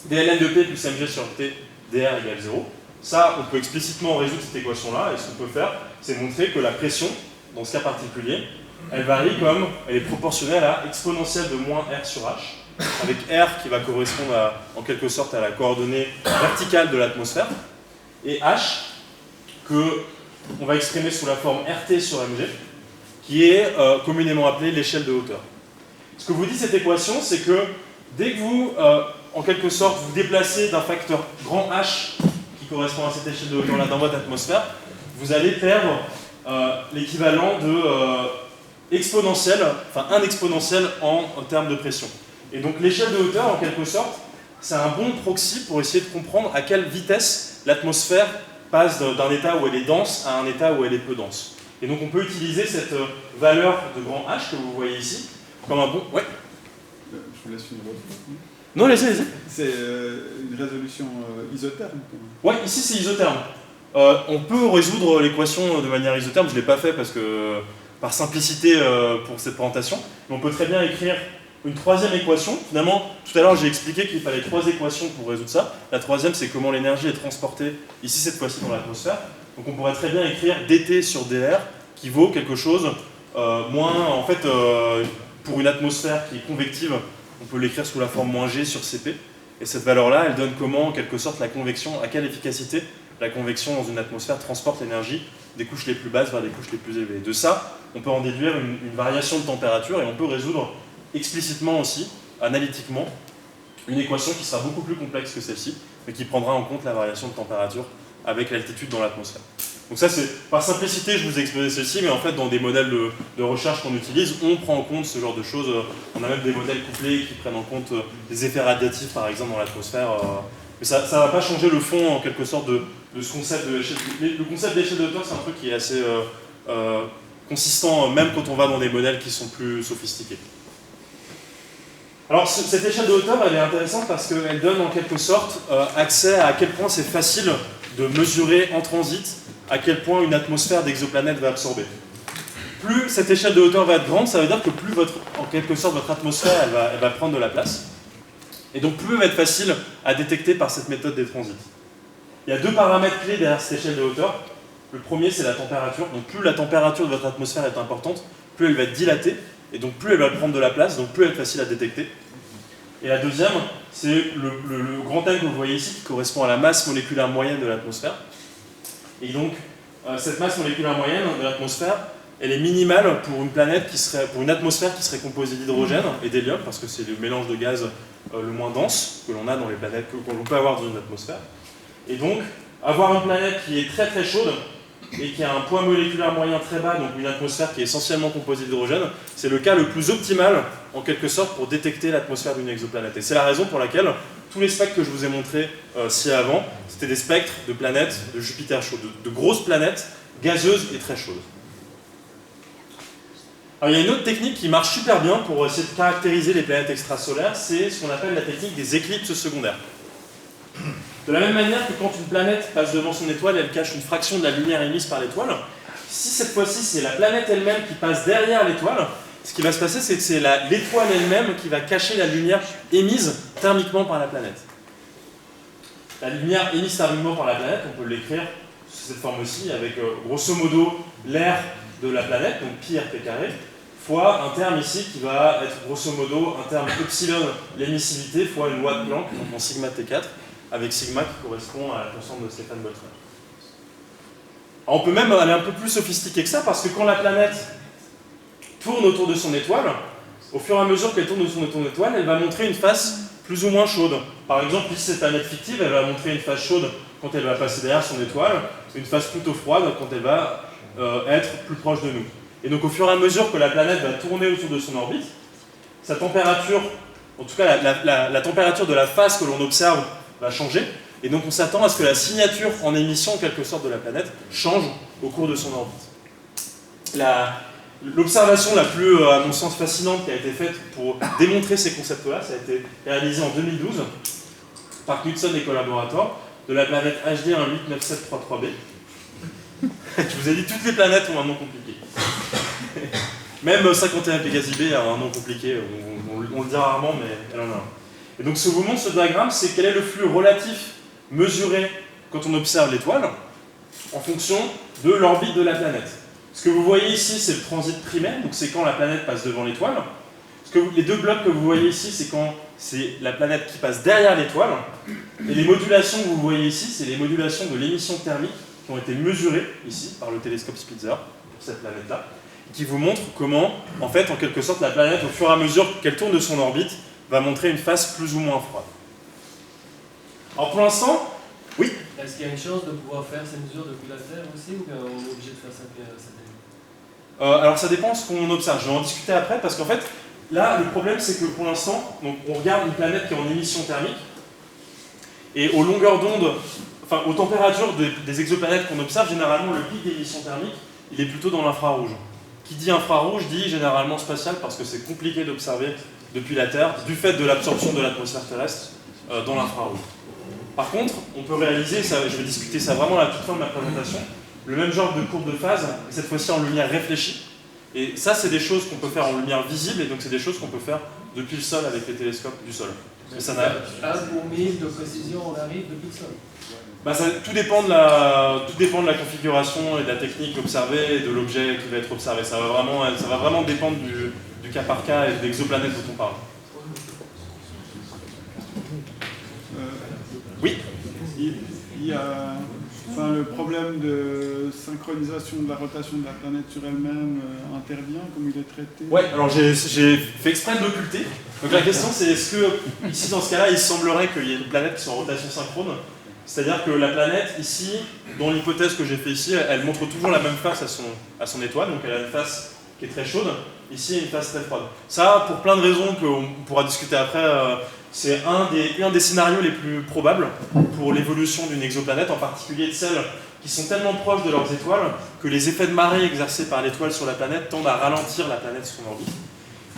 dln de P plus mg sur T, dr égale 0. Ça, on peut explicitement résoudre cette équation-là, et ce qu'on peut faire, c'est montrer que la pression, dans ce cas particulier, elle varie comme elle est proportionnelle à exponentielle de moins R sur H, avec R qui va correspondre en quelque sorte à la coordonnée verticale de l'atmosphère, et H que on va exprimer sous la forme RT sur Mg, qui est communément appelée l'échelle de hauteur. Ce que vous dit cette équation, c'est que dès que vous, en quelque sorte, vous déplacez d'un facteur grand H, qui correspond à cette échelle de hauteur-là dans votre atmosphère, vous allez perdre l'équivalent de exponentielle, enfin un exponentiel en termes de pression. Et donc l'échelle de hauteur, en quelque sorte, c'est un bon proxy pour essayer de comprendre à quelle vitesse l'atmosphère passe d'un état où elle est dense à un état où elle est peu dense. Et donc on peut utiliser cette valeur de grand H que vous voyez ici comme un bon... Ouais. Je vous laisse finir votre fois. Non, laissez. C'est une résolution isotherme. Ouais, ici c'est isotherme. On peut résoudre l'équation de manière isotherme, je ne l'ai pas fait parce que par simplicité pour cette présentation, mais on peut très bien écrire une troisième équation. Finalement, tout à l'heure j'ai expliqué qu'il fallait 3 équations pour résoudre ça. La troisième, c'est comment l'énergie est transportée, ici cette fois-ci dans l'atmosphère. Donc on pourrait très bien écrire dt sur dr qui vaut quelque chose moins, en fait, pour une atmosphère qui est convective, on peut l'écrire sous la forme moins g sur cp. Et cette valeur-là, elle donne comment, en quelque sorte, la convection, à quelle efficacité la convection dans une atmosphère transporte l'énergie des couches les plus basses vers des couches les plus élevées. De ça, on peut en déduire une variation de température et on peut résoudre explicitement aussi, analytiquement, une équation qui sera beaucoup plus complexe que celle-ci, mais qui prendra en compte la variation de température avec l'altitude dans l'atmosphère. Donc ça, c'est par simplicité, je vous ai exposé celle-ci, mais en fait, dans des modèles de recherche qu'on utilise, on prend en compte ce genre de choses. On a même des modèles couplés qui prennent en compte les effets radiatifs, par exemple, dans l'atmosphère. Mais ça ne va pas changer le fond, en quelque sorte, de ce concept de l'échelle. Le concept d'échelle de hauteur, c'est un truc qui est assez consistant, même quand on va dans des modèles qui sont plus sophistiqués. Alors, cette échelle de hauteur, elle est intéressante parce qu'elle donne, en quelque sorte, accès à quel point c'est facile de mesurer en transit à quel point une atmosphère d'exoplanète va absorber. Plus cette échelle de hauteur va être grande, ça veut dire que plus, en quelque sorte, votre atmosphère elle va prendre de la place. Et donc, plus elle va être facile à détecter par cette méthode des transits. Il y a 2 paramètres clés derrière cette échelle de hauteur. Le premier, c'est la température. Donc, plus la température de votre atmosphère est importante, plus elle va être dilatée, et donc plus elle va prendre de la place, donc plus elle est facile à détecter. Et la deuxième, c'est le grand M que vous voyez ici, qui correspond à la masse moléculaire moyenne de l'atmosphère. Et donc, cette masse moléculaire moyenne de l'atmosphère, elle est minimale pour une planète pour une atmosphère qui serait composée d'hydrogène et d'hélium, parce que c'est le mélange de gaz le moins dense que l'on a dans les planètes, qu'on peut avoir dans une atmosphère. Et donc, avoir une planète qui est très très chaude, et qui a un poids moléculaire moyen très bas, donc une atmosphère qui est essentiellement composée d'hydrogène, c'est le cas le plus optimal, en quelque sorte, pour détecter l'atmosphère d'une exoplanète. Et c'est la raison pour laquelle tous les spectres que je vous ai montrés ci-avant, c'était des spectres de planètes de Jupiter chaud, de grosses planètes gazeuses et très chaudes. Alors, il y a une autre technique qui marche super bien pour essayer de caractériser les planètes extrasolaires, c'est ce qu'on appelle la technique des éclipses secondaires. De la même manière que quand une planète passe devant son étoile, elle cache une fraction de la lumière émise par l'étoile, si cette fois-ci c'est la planète elle-même qui passe derrière l'étoile, ce qui va se passer, c'est que c'est l'étoile elle-même qui va cacher la lumière émise thermiquement par la planète. La lumière émise thermiquement par la planète, on peut l'écrire sous cette forme aussi, avec grosso modo l'air de la planète, donc pi RP carré, fois un terme ici qui va être grosso modo un terme epsilon, l'émissivité, fois une loi de Planck, donc en sigma T4, avec sigma qui correspond à la constante de Stefan Boltzmann. On peut même aller un peu plus sophistiqué que ça, parce que quand la planète tourne autour de son étoile, au fur et à mesure qu'elle tourne autour de son étoile, elle va montrer une face plus ou moins chaude. Par exemple, ici, cette planète fictive, elle va montrer une face chaude quand elle va passer derrière son étoile, une face plutôt froide quand elle va être plus proche de nous. Et donc, au fur et à mesure que la planète va tourner autour de son orbite, sa température, en tout cas la température de la face que l'on observe, va changer. Et donc, on s'attend à ce que la signature en émission, en quelque sorte, de la planète change au cours de son orbite. L'observation la plus, à mon sens, fascinante qui a été faite pour démontrer ces concepts-là, ça a été réalisé en 2012 par Knudsen et collaborateurs de la planète HD 189733b. Je vous ai dit, toutes les planètes ont un nom compliqué. Même 51 Pégasi B a un nom compliqué, on le dit rarement, mais elle en a un. Et donc, ce que vous montre ce diagramme, c'est quel est le flux relatif mesuré quand on observe l'étoile en fonction de l'orbite de la planète. Ce que vous voyez ici, c'est le transit primaire, donc c'est quand la planète passe devant l'étoile. Les deux blocs que vous voyez ici, c'est quand c'est la planète qui passe derrière l'étoile. Et les modulations que vous voyez ici, c'est les modulations de l'émission thermique qui ont été mesurées ici par le télescope Spitzer pour cette planète-là, qui vous montrent comment, en fait, en quelque sorte, la planète, au fur et à mesure qu'elle tourne de son orbite, va montrer une face plus ou moins froide. Alors pour l'instant, oui. Est-ce qu'il y a une chance de pouvoir faire ces mesures depuis la Terre aussi, ou bien on est obligé de faire ça via satellite? Alors ça dépend de ce qu'on observe. Je vais en discuter après, parce qu'en fait, là, le problème, c'est que pour l'instant, on regarde une planète qui est en émission thermique, et aux longueurs d'onde, enfin aux températures des exoplanètes qu'on observe, généralement, le pic d'émission thermique, il est plutôt dans l'infrarouge. Qui dit infrarouge dit généralement spatial, parce que c'est compliqué d'observer depuis la Terre, du fait de l'absorption de l'atmosphère terrestre dans l'infrarouge. Par contre, on peut réaliser, ça, je vais discuter ça vraiment à la toute fin de ma présentation, le même genre de courbe de phase, cette fois-ci en lumière réfléchie. Et ça, c'est des choses qu'on peut faire en lumière visible, et donc c'est des choses qu'on peut faire depuis le sol avec les télescopes du sol. Mais ça n'a... 1 pour 1000 de précision, on arrive depuis le sol. Tout dépend de la configuration et de la technique observée et de l'objet qui va être observé. Ça va vraiment dépendre du cas par cas et de l'exoplanète dont on parle. Oui. Il y a le problème de synchronisation de la rotation de la planète sur elle-même intervient, comme il est traité. Ouais, alors j'ai fait exprès de l'occulter. Donc la question c'est, est-ce que, ici dans ce cas-là, il semblerait qu'il y ait une planète qui soit en rotation synchrone? C'est-à-dire que la planète, ici, dans l'hypothèse que j'ai fait ici, elle montre toujours la même face à son étoile, donc elle a une face qui est très chaude, ici une face très froide. Ça, pour plein de raisons qu'on pourra discuter après, c'est un des scénarios les plus probables pour l'évolution d'une exoplanète, en particulier de celles qui sont tellement proches de leurs étoiles que les effets de marée exercés par l'étoile sur la planète tendent à ralentir la planète sur son orbite.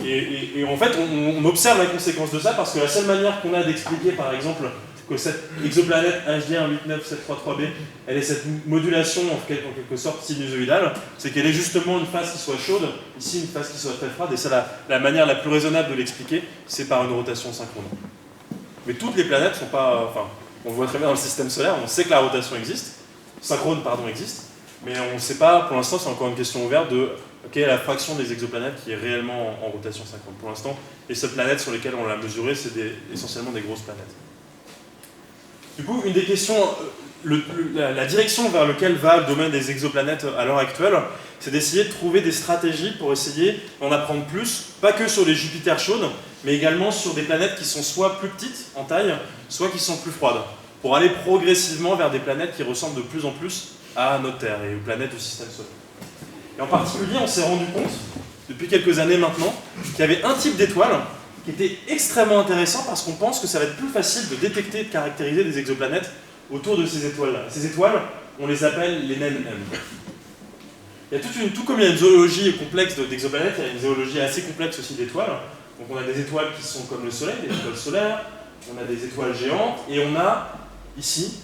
Et en fait, on observe la conséquence de ça parce que la seule manière qu'on a d'expliquer, par exemple, que cette exoplanète HD 189733b, elle est cette modulation en quelque sorte sinusoïdale, c'est qu'elle est justement une face qui soit chaude, ici une face qui soit très froide, et c'est la manière la plus raisonnable de l'expliquer, c'est par une rotation synchrone. Mais toutes les planètes sont pas... Enfin, on voit très bien dans le système solaire, on sait que la rotation existe, synchrone existe, mais on ne sait pas, pour l'instant c'est encore une question ouverte de quelle est la fraction des exoplanètes qui est réellement en rotation synchrone. Pour l'instant, les seules planètes sur lesquelles on l'a mesuré, c'est essentiellement des grosses planètes. Du coup, une des questions, la direction vers laquelle va le domaine des exoplanètes à l'heure actuelle, c'est d'essayer de trouver des stratégies pour essayer d'en apprendre plus, pas que sur les Jupiters chaudes, mais également sur des planètes qui sont soit plus petites en taille, soit qui sont plus froides, pour aller progressivement vers des planètes qui ressemblent de plus en plus à notre Terre et aux planètes du système solaire. Et en particulier, on s'est rendu compte, depuis quelques années maintenant, qu'il y avait un type d'étoile qui était extrêmement intéressant parce qu'on pense que ça va être plus facile de détecter et de caractériser des exoplanètes autour de ces étoiles-là. Ces étoiles, on les appelle les naines M. Il y a tout comme il y a une zoologie complexe d'exoplanètes, il y a une zoologie assez complexe aussi d'étoiles. Donc on a des étoiles qui sont comme le Soleil, des étoiles solaires, on a des étoiles géantes, et on a ici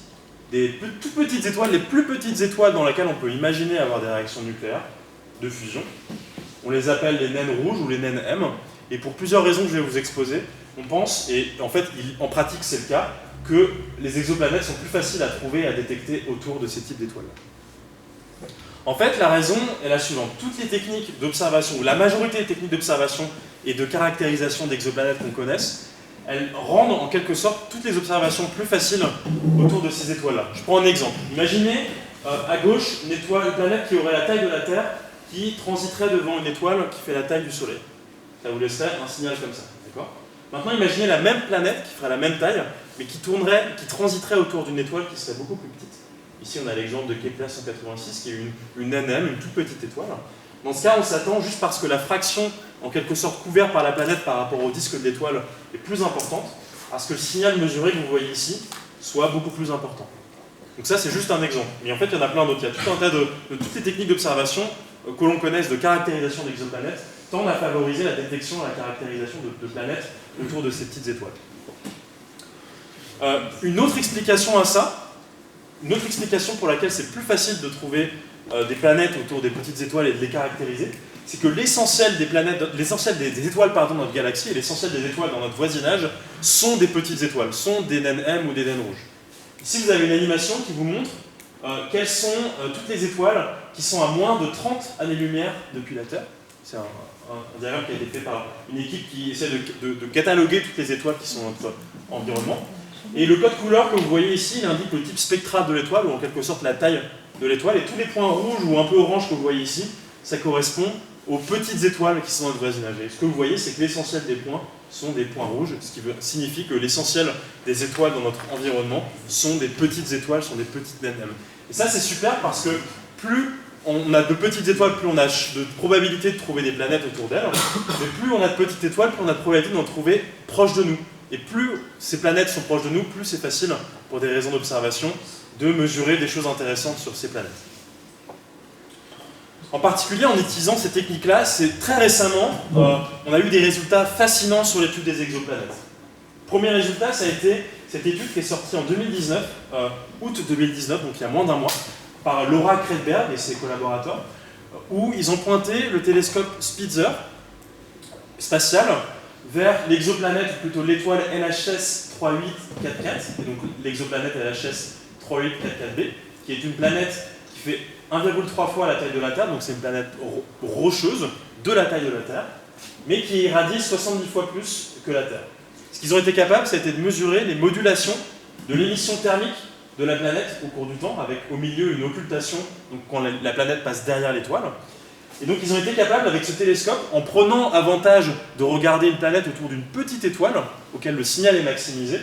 des toutes petites étoiles, les plus petites étoiles dans lesquelles on peut imaginer avoir des réactions nucléaires de fusion. On les appelle les naines rouges ou les naines M, et pour plusieurs raisons que je vais vous exposer, on pense, et en fait en pratique c'est le cas, que les exoplanètes sont plus faciles à trouver et à détecter autour de ces types d'étoiles. En fait, la raison est la suivante. Toutes les techniques d'observation, ou la majorité des techniques d'observation et de caractérisation d'exoplanètes qu'on connaisse, elles rendent en quelque sorte toutes les observations plus faciles autour de ces étoiles-là. Je prends un exemple. Imaginez à gauche une planète qui aurait la taille de la Terre, qui transiterait devant une étoile qui fait la taille du Soleil. Ça vous laisserait un signal comme ça. D'accord ? Maintenant, imaginez la même planète qui ferait la même taille, mais qui transiterait autour d'une étoile qui serait beaucoup plus petite. Ici, on a l'exemple de Kepler 186, qui est une NM, une toute petite étoile. Dans ce cas, on s'attend, juste parce que la fraction, en quelque sorte, couverte par la planète par rapport au disque de l'étoile est plus importante, à ce que le signal mesuré que vous voyez ici soit beaucoup plus important. Donc ça, c'est juste un exemple. Mais en fait, il y en a plein d'autres. Il y a tout un tas de toutes les techniques d'observation que l'on connaisse de caractérisation d'exoplanètes tendent à favoriser la détection et la caractérisation de planètes autour de ces petites étoiles. Une autre explication à ça, une autre explication pour laquelle c'est plus facile de trouver des planètes autour des petites étoiles et de les caractériser, c'est que l'essentiel des étoiles dans notre galaxie et l'essentiel des étoiles dans notre voisinage sont des petites étoiles, sont des naines M ou des naines rouges. Ici, vous avez une animation qui vous montre quelles sont toutes les étoiles qui sont à moins de 30 années-lumière depuis la Terre. C'est un diagramme qui a été fait par une équipe qui essaie de cataloguer toutes les étoiles qui sont dans notre environnement. Et le code couleur que vous voyez ici, il indique le type spectral de l'étoile, ou en quelque sorte la taille de l'étoile. Et tous les points rouges ou un peu orange que vous voyez ici, ça correspond aux petites étoiles qui sont dans notre voisinage. Et ce que vous voyez, c'est que l'essentiel des points sont des points rouges, ce qui signifie que l'essentiel des étoiles dans notre environnement sont des petites étoiles, sont des petites naines M. Et ça, c'est super parce que plus on a de petites étoiles, plus on a de probabilité de trouver des planètes autour d'elles. Mais plus on a de petites étoiles, plus on a de probabilité d'en trouver proches de nous. Et plus ces planètes sont proches de nous, plus c'est facile, pour des raisons d'observation, de mesurer des choses intéressantes sur ces planètes. En particulier, en utilisant ces techniques-là, c'est très récemment, on a eu des résultats fascinants sur l'étude des exoplanètes. Premier résultat, ça a été cette étude qui est sortie en 2019, août 2019, donc il y a moins d'un mois, par Laura Kretberg et ses collaborateurs, où ils ont pointé le télescope Spitzer spatial vers l'exoplanète, ou plutôt l'étoile LHS 3844, et donc l'exoplanète LHS 3844b, qui est une planète qui fait 1,3 fois la taille de la Terre, donc c'est une planète rocheuse de la taille de la Terre, mais qui irradie 70 fois plus que la Terre. Ce qu'ils ont été capables, ça a été de mesurer les modulations de l'émission thermique de la planète au cours du temps, avec au milieu une occultation, donc quand la planète passe derrière l'étoile. Et donc ils ont été capables, avec ce télescope, en prenant avantage de regarder une planète autour d'une petite étoile, auquel le signal est maximisé,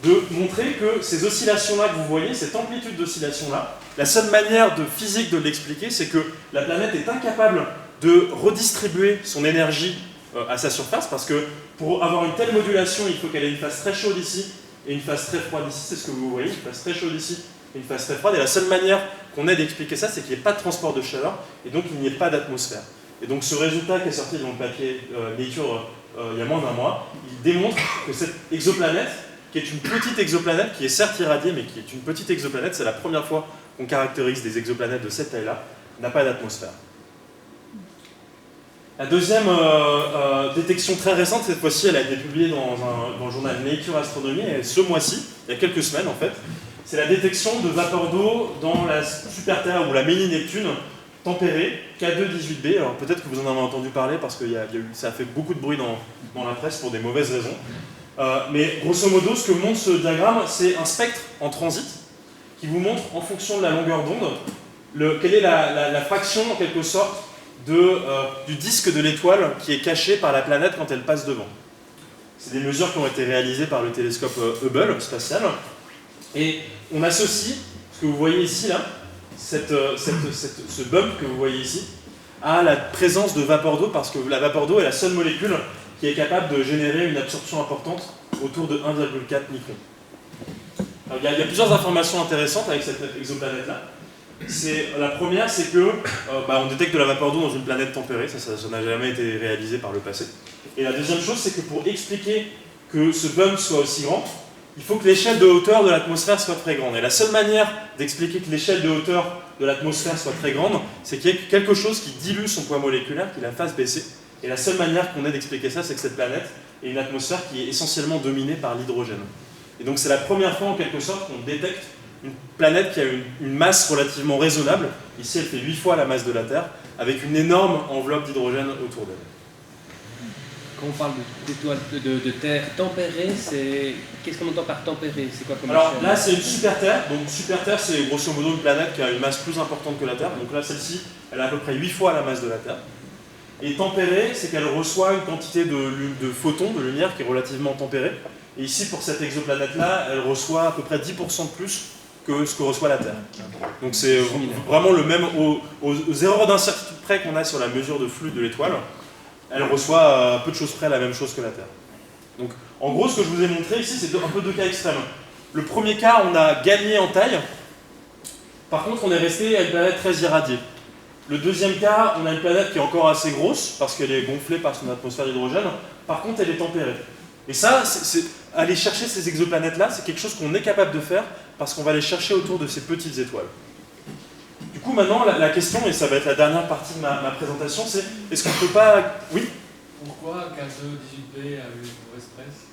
de montrer que ces oscillations-là que vous voyez, cette amplitude d'oscillation-là, la seule manière de physique de l'expliquer, c'est que la planète est incapable de redistribuer son énergie à sa surface, parce que pour avoir une telle modulation, il faut qu'elle ait une phase très chaude ici et une phase très froide ici, c'est ce que vous voyez, une phase très chaude ici et une phase très froide, et la seule manière qu'on ait d'expliquer ça, c'est qu'il n'y ait pas de transport de chaleur, et donc il n'y ait pas d'atmosphère. Et donc ce résultat qui est sorti dans le papier Nature il y a moins d'un mois, il démontre que cette exoplanète, qui est une petite exoplanète, qui est certes irradiée, mais qui est une petite exoplanète, c'est la première fois qu'on caractérise des exoplanètes de cette taille-là, n'a pas d'atmosphère. La deuxième détection très récente, cette fois-ci, elle a été publiée dans le journal Nature Astronomy, et ce mois-ci, il y a quelques semaines en fait, c'est la détection de vapeur d'eau dans la super-Terre ou la mini-Neptune tempérée K2-18b. Alors peut-être que vous en avez entendu parler parce que ça a fait beaucoup de bruit dans la presse pour des mauvaises raisons. Mais grosso modo, ce que montre ce diagramme, c'est un spectre en transit qui vous montre, en fonction de la longueur d'onde, quelle est la fraction, en quelque sorte, du disque de l'étoile qui est caché par la planète quand elle passe devant. C'est des mesures qui ont été réalisées par le télescope Hubble spatial. Et on associe, ce que vous voyez ici, là, ce bump que vous voyez ici a la présence de vapeur d'eau, parce que la vapeur d'eau est la seule molécule qui est capable de générer une absorption importante autour de 1,4 microns. Alors, il y a plusieurs informations intéressantes avec cette exoplanète-là. La première, c'est que on détecte de la vapeur d'eau dans une planète tempérée, ça n'a jamais été réalisé par le passé. Et la deuxième chose, c'est que pour expliquer que ce bump soit aussi grand, il faut que l'échelle de hauteur de l'atmosphère soit très grande. Et la seule manière d'expliquer que l'échelle de hauteur de l'atmosphère soit très grande, c'est qu'il y ait quelque chose qui dilue son poids moléculaire, qui la fasse baisser. Et la seule manière qu'on ait d'expliquer ça, c'est que cette planète ait une atmosphère qui est essentiellement dominée par l'hydrogène. Et donc c'est la première fois en quelque sorte qu'on détecte une planète qui a une masse relativement raisonnable. Ici, elle fait 8 fois la masse de la Terre, avec une énorme enveloppe d'hydrogène autour d'elle. Quand on parle d'étoiles de terre tempérée, qu'est-ce qu'on entend par tempérée? C'est quoi comme Alors échelle? là, c'est une super Terre. Donc super Terre, c'est grosso modo une planète qui a une masse plus importante que la Terre. Donc là, celle-ci, elle a à peu près 8 fois la masse de la Terre. Et tempérée, c'est qu'elle reçoit une quantité de photons, de lumière, qui est relativement tempérée. Et ici, pour cette exoplanète-là, elle reçoit à peu près 10% de plus que ce que reçoit la Terre. Donc c'est vraiment le même, aux erreurs d'incertitude près qu'on a sur la mesure de flux de l'étoile, elle reçoit à peu de choses près la même chose que la Terre. Donc en gros, ce que je vous ai montré ici, c'est un peu deux cas extrêmes. Le premier cas, on a gagné en taille. Par contre, on est resté à une planète très irradiée. Le deuxième cas, on a une planète qui est encore assez grosse, parce qu'elle est gonflée par son atmosphère d'hydrogène. Par contre, elle est tempérée. Et ça, aller chercher ces exoplanètes-là, c'est quelque chose qu'on est capable de faire, parce qu'on va les chercher autour de ces petites étoiles. Du coup, maintenant, la question, et ça va être la dernière partie de ma présentation, c'est est-ce qu'on ne peut pas... Oui? Pourquoi 15E18b a eu une mauvaise presse?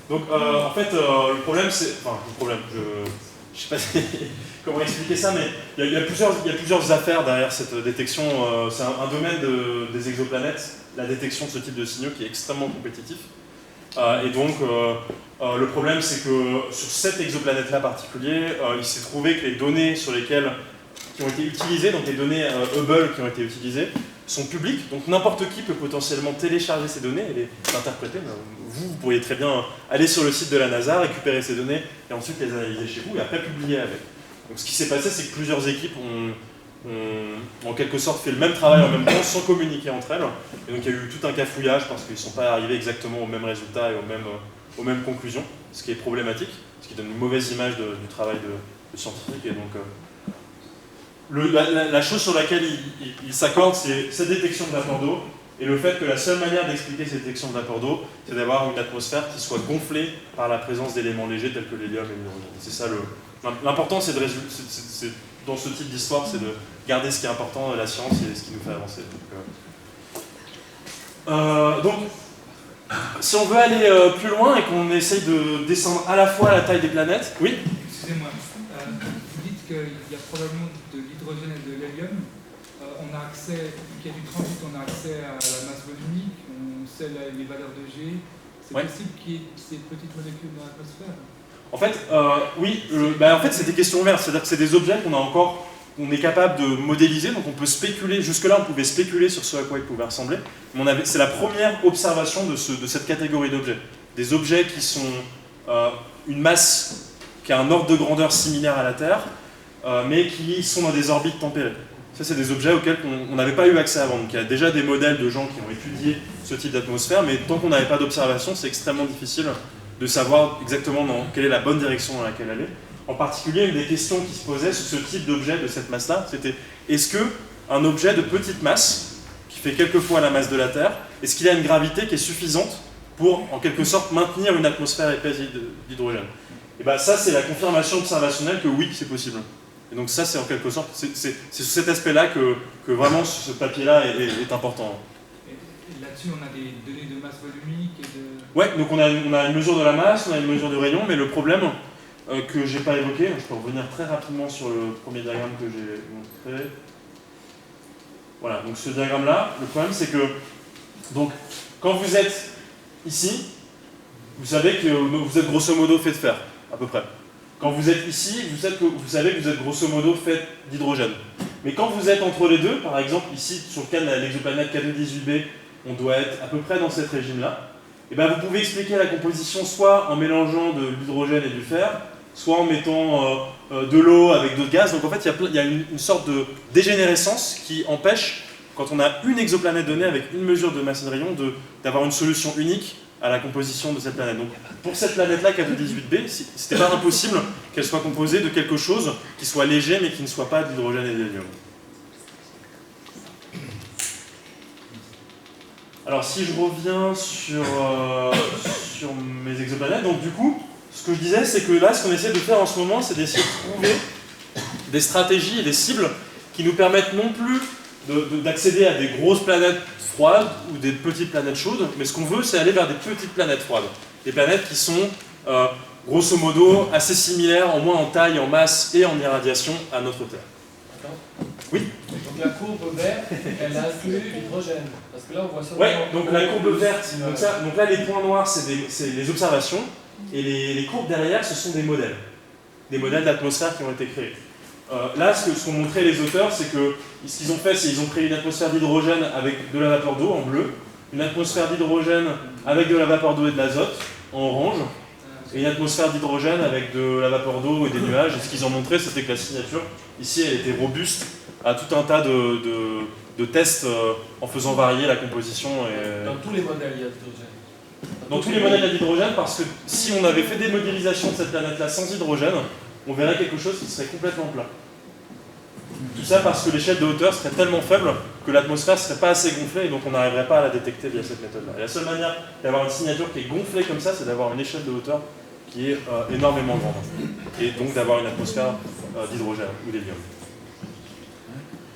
Donc, en fait, le problème, c'est... Enfin, le problème, je sais pas comment expliquer ça, mais il y a plusieurs affaires derrière cette détection. C'est un domaine des exoplanètes, la détection de ce type de signaux qui est extrêmement compétitif. Et donc, le problème, c'est que sur cette exoplanète-là particulier, il s'est trouvé que les données qui ont été utilisées, donc les données Hubble qui ont été utilisées, sont publiques. Donc n'importe qui peut potentiellement télécharger ces données et les interpréter. Vous pourriez très bien aller sur le site de la NASA, récupérer ces données et ensuite les analyser chez vous et après publier avec. Donc ce qui s'est passé, c'est que plusieurs équipes ont en quelque sorte fait le même travail en même temps sans communiquer entre elles. Et donc il y a eu tout un cafouillage parce qu'ils ne sont pas arrivés exactement aux mêmes résultats et aux mêmes conclusions, ce qui est problématique, ce qui donne une mauvaise image du travail de scientifique. Et donc la chose sur laquelle ils s'accordent, c'est cette détection de vapeur d'eau et le fait que la seule manière d'expliquer cette détection de vapeur d'eau, c'est d'avoir une atmosphère qui soit gonflée par la présence d'éléments légers tels que l'hélium et l'hydrogène. C'est ça l'important, dans ce type d'histoire, c'est de garder ce qui est important, la science et ce qui nous fait avancer. Donc si on veut aller plus loin et qu'on essaye de descendre à la fois la taille des planètes, oui? Excusez-moi, vous dites qu'il y a probablement de l'hydrogène et de l'hélium. On a accès, qu'il y a du transit, on a accès à la masse volumique, on sait les valeurs de G. C'est possible qu'il y ait ces petites molécules dans l'atmosphère? En fait, oui. En fait, c'est des questions ouvertes. C'est-à-dire que c'est des objets qu'on est capable de modéliser, donc on peut spéculer. Jusque-là, on pouvait spéculer sur ce à quoi ils pouvaient ressembler. C'est la première observation de cette catégorie d'objets. Des objets qui sont une masse qui a un ordre de grandeur similaire à la Terre, mais qui sont dans des orbites tempérées. Ça, c'est des objets auxquels on n'avait pas eu accès avant. Donc il y a déjà des modèles de gens qui ont étudié ce type d'atmosphère, mais tant qu'on n'avait pas d'observation, c'est extrêmement difficile de savoir exactement quelle est la bonne direction dans laquelle aller. En particulier, une des questions qui se posaient sur ce type d'objet de cette masse-là, c'était est-ce qu'un objet de petite masse, qui fait quelques fois la masse de la Terre, est-ce qu'il a une gravité qui est suffisante pour, en quelque sorte, maintenir une atmosphère épaisse d'hydrogène? Et bien ça, c'est la confirmation observationnelle que oui, c'est possible. Et donc ça, c'est en quelque sorte, c'est sur cet aspect-là que vraiment ce papier-là est important. Et là-dessus, on a des données de masse volumique et de... Ouais, donc on a une mesure de la masse, on a une mesure de rayon, mais le problème que j'ai pas évoqué, je peux revenir très rapidement sur le premier diagramme que j'ai montré. Voilà, donc ce diagramme-là, le problème c'est que donc, quand vous êtes ici, vous savez que vous êtes grosso modo fait de fer, à peu près. Quand vous êtes ici, vous savez que vous êtes grosso modo fait d'hydrogène. Mais quand vous êtes entre les deux, par exemple ici sur le cas de l'exoplanète 15E18b, on doit être à peu près dans cette régime-là, et bien vous pouvez expliquer la composition soit en mélangeant de l'hydrogène et du fer, soit en mettant de l'eau avec d'autres gaz. Donc en fait, il y a une sorte de dégénérescence qui empêche, quand on a une exoplanète donnée avec une mesure de masse édrion, d'avoir une solution unique à la composition de cette planète. Donc pour cette planète-là, K218b, c'était pas impossible qu'elle soit composée de quelque chose qui soit léger mais qui ne soit pas d'hydrogène et d'hélium. Alors si je reviens sur mes exoplanètes, donc du coup, ce que je disais, c'est que là, ce qu'on essaie de faire en ce moment, c'est d'essayer de trouver des stratégies et des cibles qui nous permettent non plus d'accéder à des grosses planètes froides ou des petites planètes chaudes, mais ce qu'on veut, c'est aller vers des petites planètes froides. Des planètes qui sont, grosso modo, assez similaires, au moins en taille, en masse et en irradiation à notre Terre. Oui. Donc la courbe verte, elle inclut l'hydrogène. Parce que là, on voit ça. Oui, donc la courbe verte, donc là, les points noirs, c'est les observations, et les courbes derrière, ce sont des modèles d'atmosphère qui ont été créés. Là, ce qu'ont montré les auteurs, c'est que ce qu'ils ont fait, c'est qu'ils ont créé une atmosphère d'hydrogène avec de la vapeur d'eau en bleu, une atmosphère d'hydrogène avec de la vapeur d'eau et de l'azote en orange, et une atmosphère d'hydrogène avec de la vapeur d'eau et des nuages. Et ce qu'ils ont montré, c'était que la signature, ici, elle était robuste à tout un tas de tests en faisant varier la composition. Dans tous les modèles, il y a de l'hydrogène. Dans tous les modèles, il y a de l'hydrogène, parce que si on avait fait des modélisations de cette planète-là sans hydrogène, on verrait quelque chose qui serait complètement plat. Tout ça parce que l'échelle de hauteur serait tellement faible que l'atmosphère ne serait pas assez gonflée et donc on n'arriverait pas à la détecter via cette méthode-là. Et la seule manière d'avoir une signature qui est gonflée comme ça, c'est d'avoir une échelle de hauteur qui est énormément grande. Et donc d'avoir une atmosphère d'hydrogène ou d'hélium.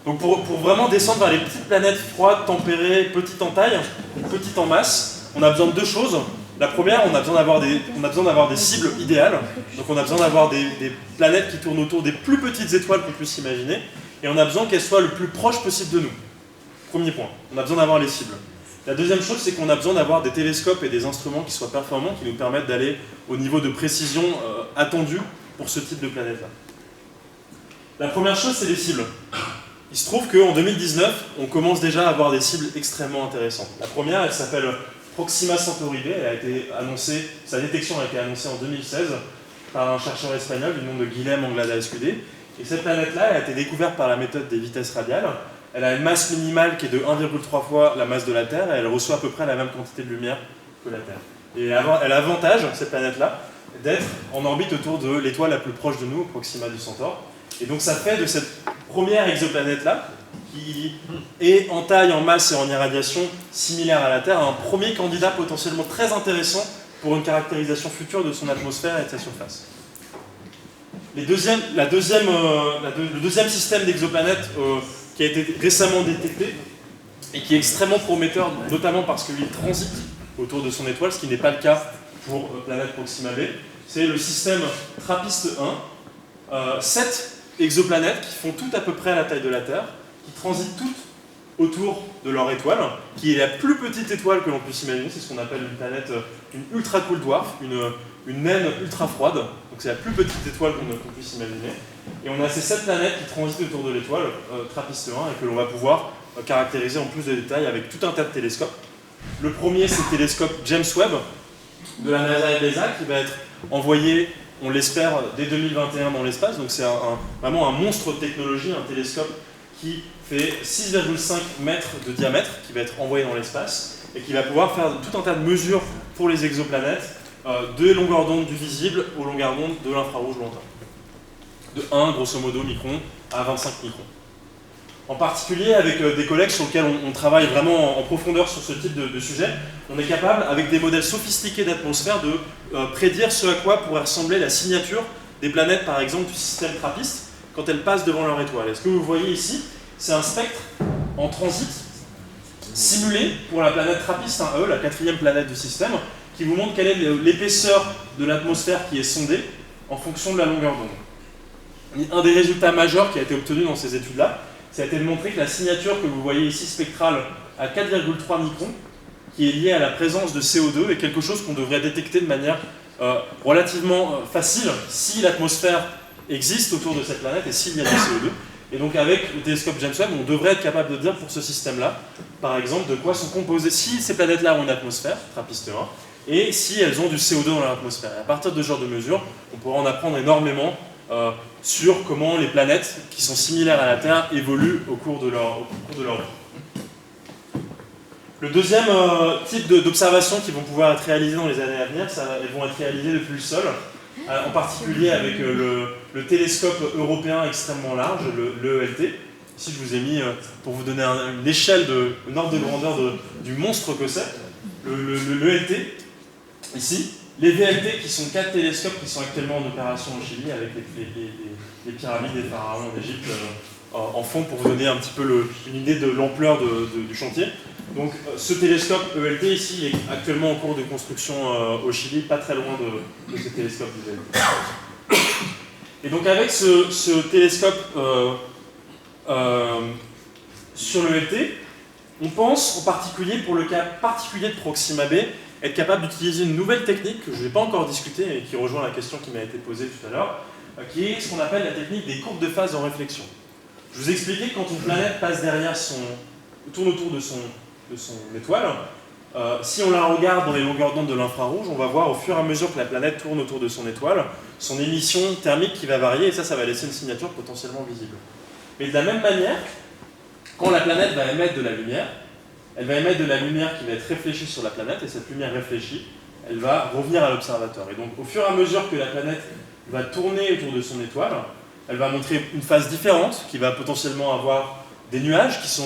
Donc pour vraiment descendre vers les petites planètes froides, tempérées, petites en taille, petites en masse, on a besoin de deux choses. La première, on a besoin d'avoir des cibles idéales. Donc on a besoin d'avoir des planètes qui tournent autour des plus petites étoiles qu'on puisse imaginer. Et on a besoin qu'elles soient le plus proches possible de nous. Premier point, on a besoin d'avoir les cibles. La deuxième chose, c'est qu'on a besoin d'avoir des télescopes et des instruments qui soient performants, qui nous permettent d'aller au niveau de précision attendu pour ce type de planète-là. La première chose, c'est les cibles. Il se trouve qu'en 2019, on commence déjà à avoir des cibles extrêmement intéressantes. La première, elle s'appelle Proxima Centauri B, elle a été annoncée, sa détection a été annoncée en 2016 par un chercheur espagnol du nom de Guilhem Anglada Escudé. Et cette planète-là, elle a été découverte par la méthode des vitesses radiales. Elle a une masse minimale qui est de 1,3 fois la masse de la Terre et elle reçoit à peu près la même quantité de lumière que la Terre. Et elle a l'avantage, cette planète-là, d'être en orbite autour de l'étoile la plus proche de nous, Proxima du Centaure. Et donc ça fait de cette première exoplanète-là, qui est en taille, en masse et en irradiation similaire à la Terre, un premier candidat potentiellement très intéressant pour une caractérisation future de son atmosphère et de sa surface. Le deuxième système d'exoplanètes qui a été récemment détecté et qui est extrêmement prometteur, notamment parce qu'il transite autour de son étoile, ce qui n'est pas le cas pour planète Proxima b, c'est le système TRAPPIST 1. 7 exoplanètes qui font toutes à peu près à la taille de la Terre, qui transitent toutes autour de leur étoile, qui est la plus petite étoile que l'on puisse imaginer. C'est ce qu'on appelle une planète, une ultra cool dwarf, une naine ultra froide. Donc c'est la plus petite étoile qu'on puisse imaginer. Et on a ces 7 planètes qui transitent autour de l'étoile, TRAPPIST 1, et que l'on va pouvoir caractériser en plus de détails avec tout un tas de télescopes. Le premier, c'est le télescope James Webb de la NASA et de l'ESA, qui va être envoyé, on l'espère, dès 2021 dans l'espace. Donc c'est vraiment un monstre de technologie, un télescope qui fait 6,5 mètres de diamètre, qui va être envoyé dans l'espace, et qui va pouvoir faire tout un tas de mesures pour les exoplanètes, de longueur d'onde du visible aux longueurs d'onde de l'infrarouge lointain. De 1, grosso modo, microns à 25 microns. En particulier, avec des collègues sur lesquels on travaille vraiment en profondeur sur ce type de sujet, on est capable, avec des modèles sophistiqués d'atmosphère, de prédire ce à quoi pourrait ressembler la signature des planètes, par exemple, du système TRAPPIST, quand elles passent devant leur étoile. Et ce que vous voyez ici, c'est un spectre en transit, simulé pour la planète TRAPPIST 1e, la 4e planète du système, qui vous montre quelle est l'épaisseur de l'atmosphère qui est sondée en fonction de la longueur d'onde. Un des résultats majeurs qui a été obtenu dans ces études-là, ça a été de montrer que la signature que vous voyez ici spectrale à 4,3 microns, qui est liée à la présence de CO2, est quelque chose qu'on devrait détecter de manière relativement facile si l'atmosphère existe autour de cette planète et s'il y a du CO2. Et donc avec le télescope James Webb, on devrait être capable de dire pour ce système-là, par exemple, de quoi sont composées, si ces planètes-là ont une atmosphère, TRAPPIST 1, et si elles ont du CO2 dans leur atmosphère. Et à partir de ce genre de mesures, on pourra en apprendre énormément sur comment les planètes qui sont similaires à la Terre évoluent au cours de leur vie. Le deuxième type d'observations qui vont pouvoir être réalisées dans les années à venir, elles vont être réalisées depuis le sol, en particulier avec le télescope européen extrêmement large, le ELT. Ici, je vous ai mis, pour vous donner une échelle, une ordre de grandeur du monstre que c'est, le ELT, ici. Les VLT, qui sont 4 télescopes qui sont actuellement en opération au Chili, avec les pyramides des pharaons d'Égypte en fond, pour vous donner un petit peu une idée de l'ampleur du chantier. Donc, ce télescope ELT, ici, est actuellement en cours de construction au Chili, pas très loin de ce télescope du VLT. Et donc, avec ce télescope sur le ELT, on pense, en particulier pour le cas particulier de Proxima b, être capable d'utiliser une nouvelle technique que je n'ai pas encore discutée et qui rejoint la question qui m'a été posée tout à l'heure, qui est ce qu'on appelle la technique des courbes de phase en réflexion. Je vous ai expliqué que quand une planète passe derrière tourne autour de son étoile, si on la regarde dans les longueurs d'onde de l'infrarouge, on va voir au fur et à mesure que la planète tourne autour de son étoile, son émission thermique qui va varier, et ça va laisser une signature potentiellement visible. Mais de la même manière, quand la planète va émettre de la lumière, elle va émettre de la lumière qui va être réfléchie sur la planète, et cette lumière réfléchie, elle va revenir à l'observateur. Et donc, au fur et à mesure que la planète va tourner autour de son étoile, elle va montrer une phase différente, qui va potentiellement avoir des nuages qui sont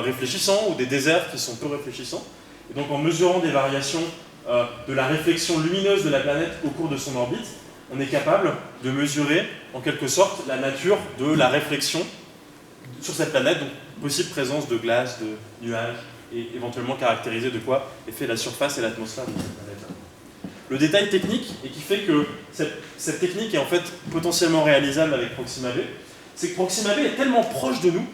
réfléchissants, ou des déserts qui sont peu réfléchissants. Et donc, en mesurant des variations de la réflexion lumineuse de la planète au cours de son orbite, on est capable de mesurer, en quelque sorte, la nature de la réflexion sur cette planète, donc possible présence de glace, de nuages, et éventuellement caractériser de quoi est fait la surface et l'atmosphère de cette planète. Le détail technique, et qui fait que cette technique est en fait potentiellement réalisable avec Proxima b, c'est que Proxima b est tellement proche de nous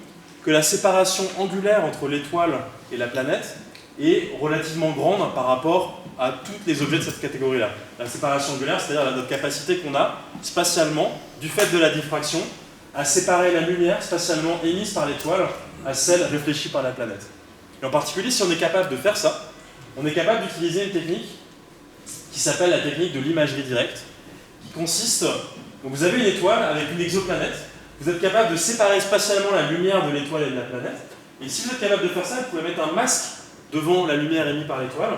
que la séparation angulaire entre l'étoile et la planète est relativement grande par rapport à tous les objets de cette catégorie-là. La séparation angulaire, c'est-à-dire notre capacité qu'on a spatialement, du fait de la diffraction, à séparer la lumière spatialement émise par l'étoile à celle réfléchie par la planète. Et en particulier, si on est capable de faire ça, on est capable d'utiliser une technique qui s'appelle la technique de l'imagerie directe, qui consiste, donc vous avez une étoile avec une exoplanète, vous êtes capable de séparer spatialement la lumière de l'étoile et de la planète, et si vous êtes capable de faire ça, vous pouvez mettre un masque devant la lumière émise par l'étoile,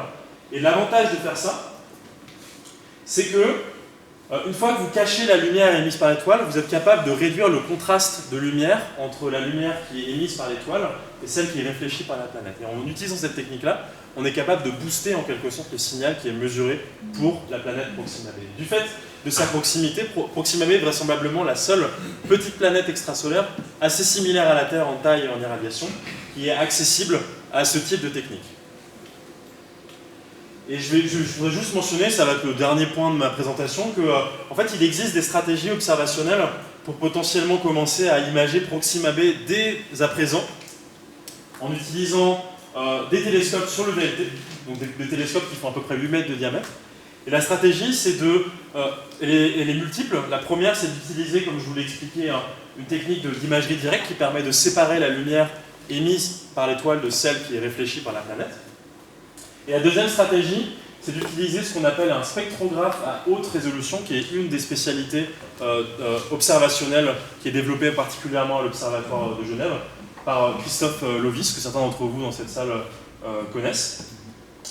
et l'avantage de faire ça, c'est que, une fois que vous cachez la lumière émise par l'étoile, vous êtes capable de réduire le contraste de lumière entre la lumière qui est émise par l'étoile et celle qui est réfléchie par la planète. Et en utilisant cette technique-là, on est capable de booster en quelque sorte le signal qui est mesuré pour la planète Proxima b. Du fait de sa proximité, Proxima b est vraisemblablement la seule petite planète extrasolaire assez similaire à la Terre en taille et en irradiation qui est accessible à ce type de technique. Et je voudrais juste mentionner, ça va être le dernier point de ma présentation, qu'en fait il existe des stratégies observationnelles pour potentiellement commencer à imager Proxima b dès à présent en utilisant des télescopes sur le VLT, donc des télescopes qui font à peu près 8 mètres de diamètre. Et la stratégie, c'est elle est multiple. La première, c'est d'utiliser, comme je vous l'ai expliqué, une technique d'imagerie directe qui permet de séparer la lumière émise par l'étoile de celle qui est réfléchie par la planète. Et la deuxième stratégie, c'est d'utiliser ce qu'on appelle un spectrographe à haute résolution, qui est une des spécialités observationnelles qui est développée particulièrement à l'Observatoire de Genève par Christophe Lovis, que certains d'entre vous dans cette salle connaissent.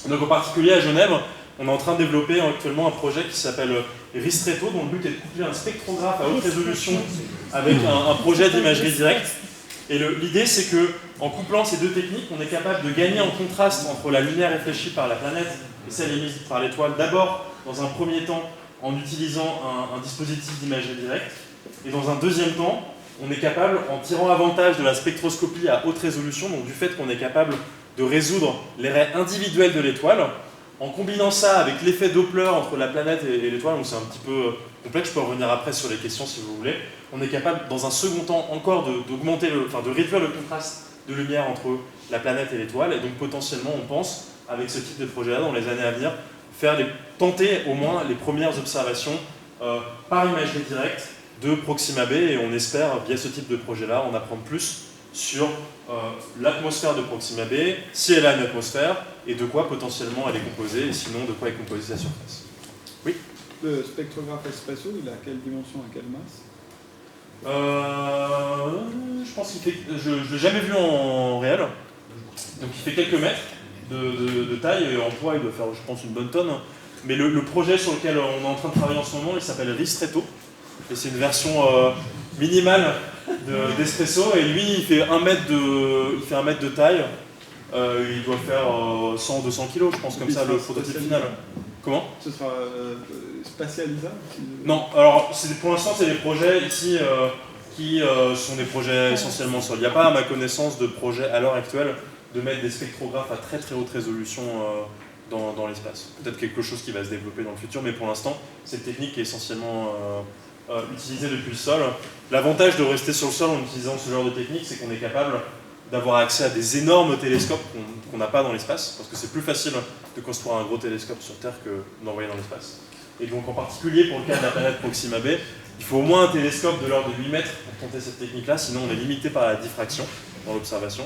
Donc en particulier à Genève, on est en train de développer actuellement un projet qui s'appelle Ristretto, dont le but est de coupler un spectrographe à haute résolution avec un projet d'imagerie directe. Et l'idée, c'est que en couplant ces deux techniques, on est capable de gagner en contraste entre la lumière réfléchie par la planète et celle émise par l'étoile, d'abord, dans un premier temps, en utilisant un dispositif d'imagerie directe, et dans un deuxième temps, on est capable, en tirant avantage de la spectroscopie à haute résolution, donc du fait qu'on est capable de résoudre les raies individuelles de l'étoile, en combinant ça avec l'effet Doppler entre la planète et l'étoile, donc c'est un petit peu complexe, je peux revenir après sur les questions si vous voulez, on est capable, dans un second temps, encore de réduire le contraste de lumière entre la planète et l'étoile, et donc potentiellement, on pense, avec ce type de projet-là, dans les années à venir, tenter au moins les premières observations par imagerie directe de Proxima b, et on espère, via ce type de projet-là, en apprendre plus sur l'atmosphère de Proxima b, si elle a une atmosphère, et de quoi potentiellement elle est composée, et sinon de quoi est composée sa surface. Oui? Le spectrographe espresso, il a quelle dimension, à quelle masse? Je pense qu'il fait. Je ne l'ai jamais vu en réel. Donc il fait quelques mètres de taille, et en poids il doit faire, je pense, une bonne tonne. Mais le projet sur lequel on est en train de travailler en ce moment, il s'appelle Ristretto. Et c'est une version minimale d'espresso. Et lui, il fait 1 mètre de taille. Il doit faire 100-200 kg, je pense, comme ça, le prototype final. Comment? Ce sera spatialisable? Non, alors pour l'instant, c'est des projets ici qui sont des projets essentiellement sol. Il n'y a pas, à ma connaissance, de projet à l'heure actuelle de mettre des spectrographes à très très haute résolution dans l'espace. Peut-être quelque chose qui va se développer dans le futur, mais pour l'instant, c'est une technique qui est essentiellement utilisée depuis le sol. L'avantage de rester sur le sol en utilisant ce genre de technique, c'est qu'on est capable d'avoir accès à des énormes télescopes qu'on n'a pas dans l'espace, parce que c'est plus facile de construire un gros télescope sur Terre que d'envoyer dans l'espace. Et donc en particulier pour le cas de la planète Proxima b, il faut au moins un télescope de l'ordre de 8 mètres pour tenter cette technique-là, sinon on est limité par la diffraction dans l'observation.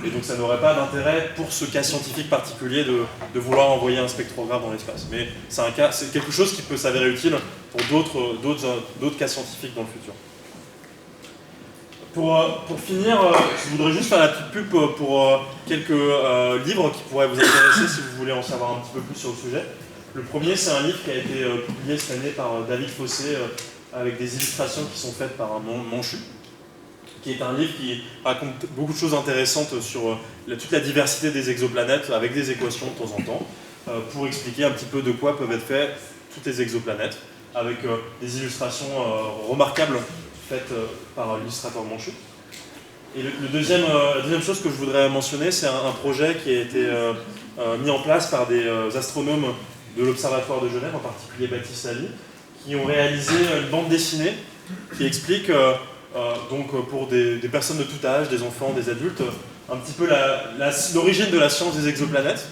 Et donc ça n'aurait pas d'intérêt pour ce cas scientifique particulier de vouloir envoyer un spectrographe dans l'espace. Mais c'est quelque chose qui peut s'avérer utile pour d'autres cas scientifiques dans le futur. Pour finir, je voudrais juste faire la petite pub pour quelques livres qui pourraient vous intéresser si vous voulez en savoir un petit peu plus sur le sujet. Le premier, c'est un livre qui a été publié cette année par David Fossé avec des illustrations qui sont faites par un manchu, qui est un livre qui raconte beaucoup de choses intéressantes sur toute la diversité des exoplanètes avec des équations de temps en temps pour expliquer un petit peu de quoi peuvent être faites toutes les exoplanètes avec des illustrations remarquables faites par l'illustrateur manchu. Et la deuxième chose que je voudrais mentionner, c'est un projet qui a été mis en place par des astronomes de l'Observatoire de Genève, en particulier Baptiste Lally, qui ont réalisé une bande dessinée qui explique, donc pour des personnes de tout âge, des enfants, des adultes, un petit peu l'origine de la science des exoplanètes.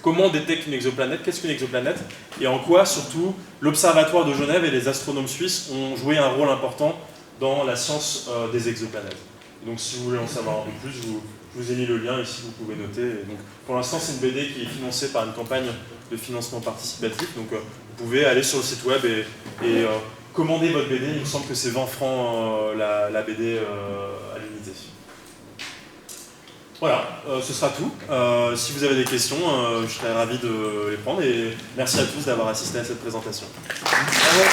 Comment on détecte une exoplanète, qu'est-ce qu'une exoplanète, et en quoi, surtout, l'Observatoire de Genève et les astronomes suisses ont joué un rôle important dans la science des exoplanètes. Donc si vous voulez en savoir un peu plus, je vous ai mis le lien ici, vous pouvez noter. Et donc, pour l'instant, c'est une BD qui est financée par une campagne de financement participatif, donc vous pouvez aller sur le site web et commander votre BD. Il me semble que c'est 20 francs la BD à l'unité. Voilà, ce sera tout. Si vous avez des questions, je serais ravi de les prendre et merci à tous d'avoir assisté à cette présentation. Bravo.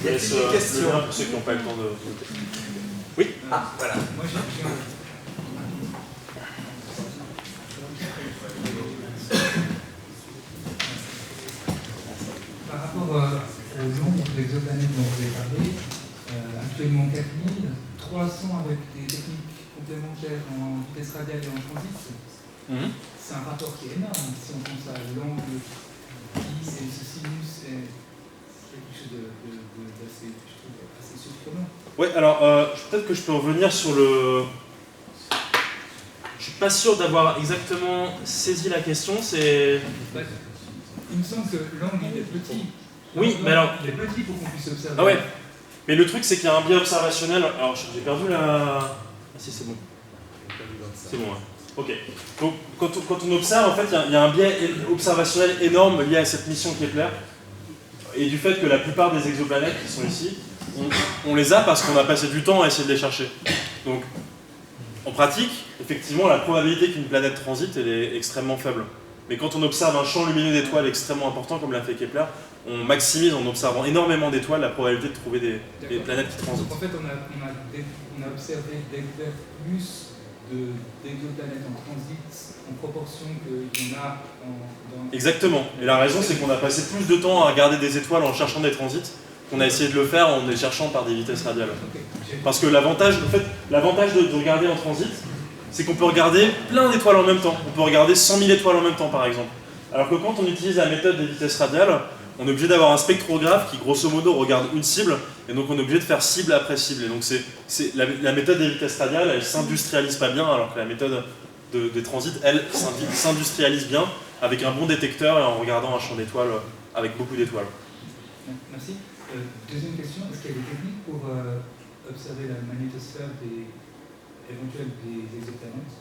Y a-t-il des questions pour ceux qui n'ont pas le temps de voter. Oui. Ah, voilà. Moi, j'ai par rapport au nombre d'exoplanètes dont vous avez parlé, actuellement 4000, 300 avec des techniques complémentaires en vitesse radiale et en transit. C'est un rapport qui est énorme. Si on pense à l'angle qui et ce sinus, c'est quelque chose d'assez, je trouve, assez surprenant. Oui, alors peut-être que je peux revenir sur le... Je suis pas sûr d'avoir exactement saisi la question, c'est... Il me semble que l'angle est petit. Oui, mais alors... Il est petit pour qu'on puisse observer. Ah ouais, mais le truc c'est qu'il y a un biais observationnel. Alors j'ai perdu la... Ah si, c'est bon. C'est bon, ouais. Ok. Donc quand on observe, en fait, il y a un biais observationnel énorme lié à cette mission Kepler. Et du fait que la plupart des exoplanètes qui sont ici, on les a parce qu'on a passé du temps à essayer de les chercher. Donc, en pratique, effectivement, la probabilité qu'une planète transite, elle est extrêmement faible. Mais quand on observe un champ lumineux d'étoiles extrêmement important, comme l'a fait Kepler, on maximise en observant énormément d'étoiles la probabilité de trouver des planètes qui transitent. Donc en fait, on a observé découvert plus d'exoplanètes en transit en proportion qu'il y en a dans... Exactement. Et la raison, c'est qu'on a passé plus de temps à regarder des étoiles en cherchant des transits qu'on a essayé de le faire en les cherchant par des vitesses radiales. Parce que l'avantage de regarder en transit, c'est qu'on peut regarder plein d'étoiles en même temps. On peut regarder 100 000 étoiles en même temps, par exemple. Alors que quand on utilise la méthode des vitesses radiales, on est obligé d'avoir un spectrographe qui, grosso modo, regarde une cible, et donc on est obligé de faire cible après cible. Et donc la méthode des vitesses radiales, elle s'industrialise pas bien, alors que la méthode des transits, elle, s'industrialise bien, avec un bon détecteur et en regardant un champ d'étoiles avec beaucoup d'étoiles. Merci. Deuxième question, est-ce qu'il y a des techniques pour observer la magnétosphère éventuelle des exoplanètes?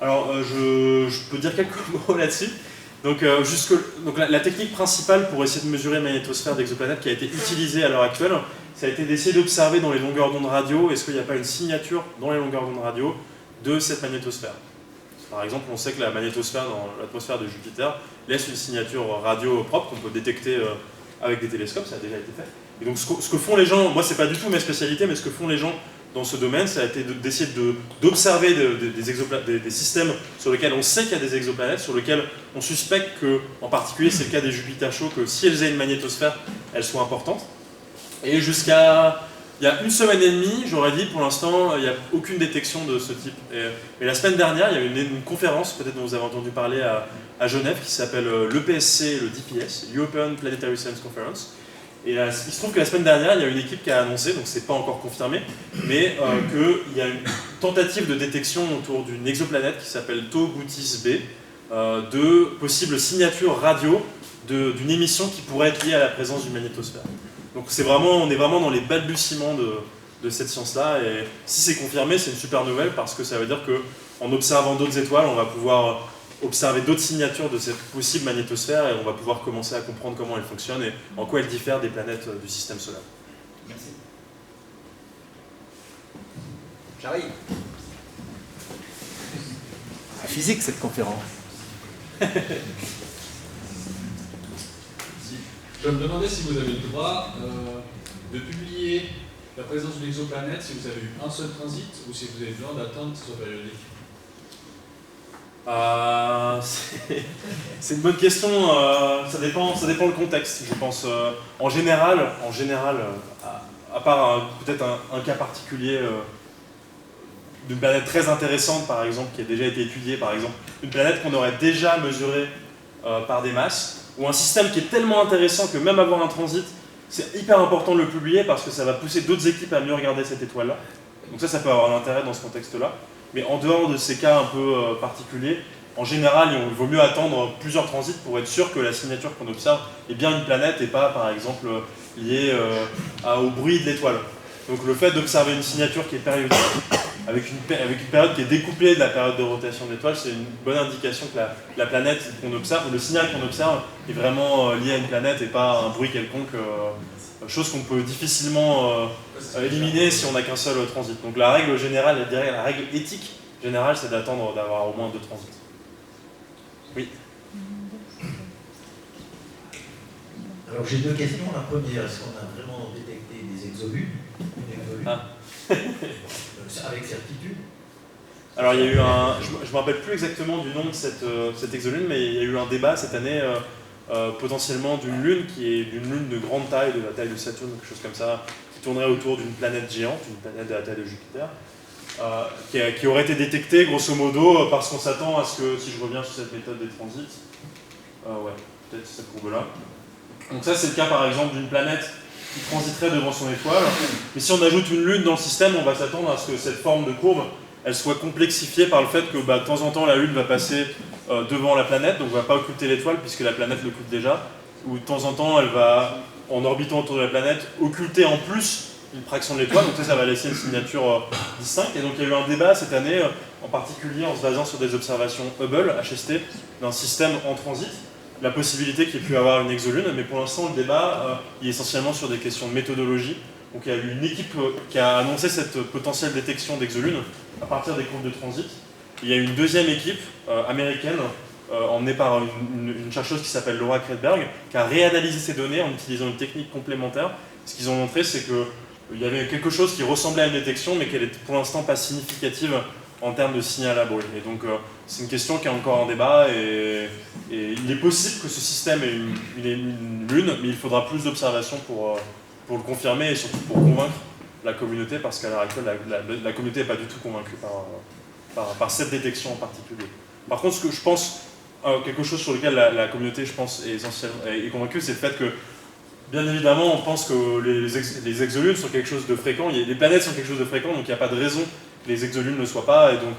Alors, je peux dire quelques mots là-dessus. Donc, la technique principale pour essayer de mesurer la magnétosphère d'exoplanètes qui a été utilisée à l'heure actuelle, ça a été d'essayer d'observer dans les longueurs d'onde radio, est-ce qu'il n'y a pas une signature dans les longueurs d'onde radio de cette magnétosphère. Par exemple, on sait que la magnétosphère dans l'atmosphère de Jupiter laisse une signature radio propre qu'on peut détecter avec des télescopes, ça a déjà été fait. Et donc ce que font les gens, moi c'est pas du tout mes spécialités, mais ce que font les gens dans ce domaine, ça a été d'essayer d'observer des systèmes sur lesquels on sait qu'il y a des exoplanètes, sur lesquels on suspecte que, en particulier c'est le cas des Jupiter chauds, que si elles aient une magnétosphère, elles soient importantes. Et jusqu'à il y a une semaine et demie, j'aurais dit pour l'instant, il n'y a aucune détection de ce type. Et la semaine dernière, il y a eu une conférence, peut-être dont vous avez entendu parler à Genève, qui s'appelle l'EPSC, le DPS, European Planetary Science Conference. Et là, il se trouve que la semaine dernière, il y a une équipe qui a annoncé, donc c'est pas encore confirmé, mais qu'il y a une tentative de détection autour d'une exoplanète qui s'appelle Tau Bootis B, de possibles signatures radio d'une émission qui pourrait être liée à la présence d'une magnétosphère. Donc on est vraiment dans les balbutiements de cette science-là, et si c'est confirmé, c'est une super nouvelle parce que ça veut dire qu'en observant d'autres étoiles, on va pouvoir observer d'autres signatures de cette possible magnétosphère et on va pouvoir commencer à comprendre comment elle fonctionne et en quoi elle diffère des planètes du système solaire. Merci. J'arrive. C'est physique cette conférence. Je me demandais si vous avez le droit de publier la présence d'une exoplanète si vous avez eu un seul transit ou si vous avez besoin d'attendre que ce soit périodique. C'est une bonne question, ça dépend le contexte, je pense. En général, à part peut-être un cas particulier d'une planète très intéressante, par exemple, qui a déjà été étudiée, par exemple, une planète qu'on aurait déjà mesurée par des masses, ou un système qui est tellement intéressant que même avoir un transit, c'est hyper important de le publier parce que ça va pousser d'autres équipes à mieux regarder cette étoile-là. Donc ça peut avoir l'intérêt dans ce contexte-là. Mais en dehors de ces cas un peu particuliers, en général, il vaut mieux attendre plusieurs transits pour être sûr que la signature qu'on observe est bien une planète et pas, par exemple, liée au bruit de l'étoile. Donc le fait d'observer une signature qui est périodique, avec une période qui est découplée de la période de rotation de l'étoile, c'est une bonne indication que la planète qu'on observe, ou le signal qu'on observe, est vraiment lié à une planète et pas à un bruit quelconque, chose qu'on peut difficilement éliminer si on n'a qu'un seul transit. Donc la règle générale, je dirais, la règle éthique générale, c'est d'attendre d'avoir au moins 2 transits. Oui. Alors j'ai 2 questions. La première, est-ce qu'on a vraiment détecté des exolunes? Avec certitude? Alors il y a eu je ne me rappelle plus exactement du nom de cette exolune, mais il y a eu un débat cette année potentiellement d'une lune qui est d'une lune de grande taille, de la taille de Saturne, quelque chose comme ça, qui tournerait autour d'une planète géante, une planète de la taille de Jupiter, qui aurait été détectée grosso modo parce qu'on s'attend à ce que, si je reviens sur cette méthode des transits, ouais, peut-être cette courbe-là. Donc ça c'est le cas par exemple d'une planète qui transiterait devant son étoile, mais si on ajoute une lune dans le système, on va s'attendre à ce que cette forme de courbe, elle soit complexifiée par le fait que de temps en temps la lune va passer devant la planète, donc ne va pas occulter l'étoile puisque la planète l'occulte déjà, ou de temps en temps elle va, en orbitant autour de la planète, occulter en plus une fraction de l'étoile, donc ça va laisser une signature distincte. Et donc il y a eu un débat cette année, en particulier en se basant sur des observations Hubble, HST, d'un système en transit, la possibilité qu'il y ait pu avoir une exolune, mais pour l'instant le débat est essentiellement sur des questions de méthodologie. Donc il y a eu une équipe qui a annoncé cette potentielle détection d'exolune à partir des courbes de transit. Il y a eu une deuxième équipe américaine, emmenée par une chercheuse qui s'appelle Laura Kretberg, qui a réanalysé ces données en utilisant une technique complémentaire. Ce qu'ils ont montré, c'est qu'il y avait quelque chose qui ressemblait à une détection, mais qu'elle n'est pour l'instant pas significative en termes de signal à bruit. Et donc c'est une question qui est encore en débat, et il est possible que ce système ait une lune, mais il faudra plus d'observations pour le confirmer et surtout pour convaincre la communauté, parce qu'à l'heure actuelle, la communauté n'est pas du tout convaincue par cette détection en particulier. Par contre, ce que je pense, quelque chose sur lequel la communauté, je pense, est convaincue, c'est le fait que, bien évidemment, on pense que les exolunes sont quelque chose de fréquent, les planètes sont quelque chose de fréquent, donc il n'y a pas de raison les exolunes ne le soient pas, et donc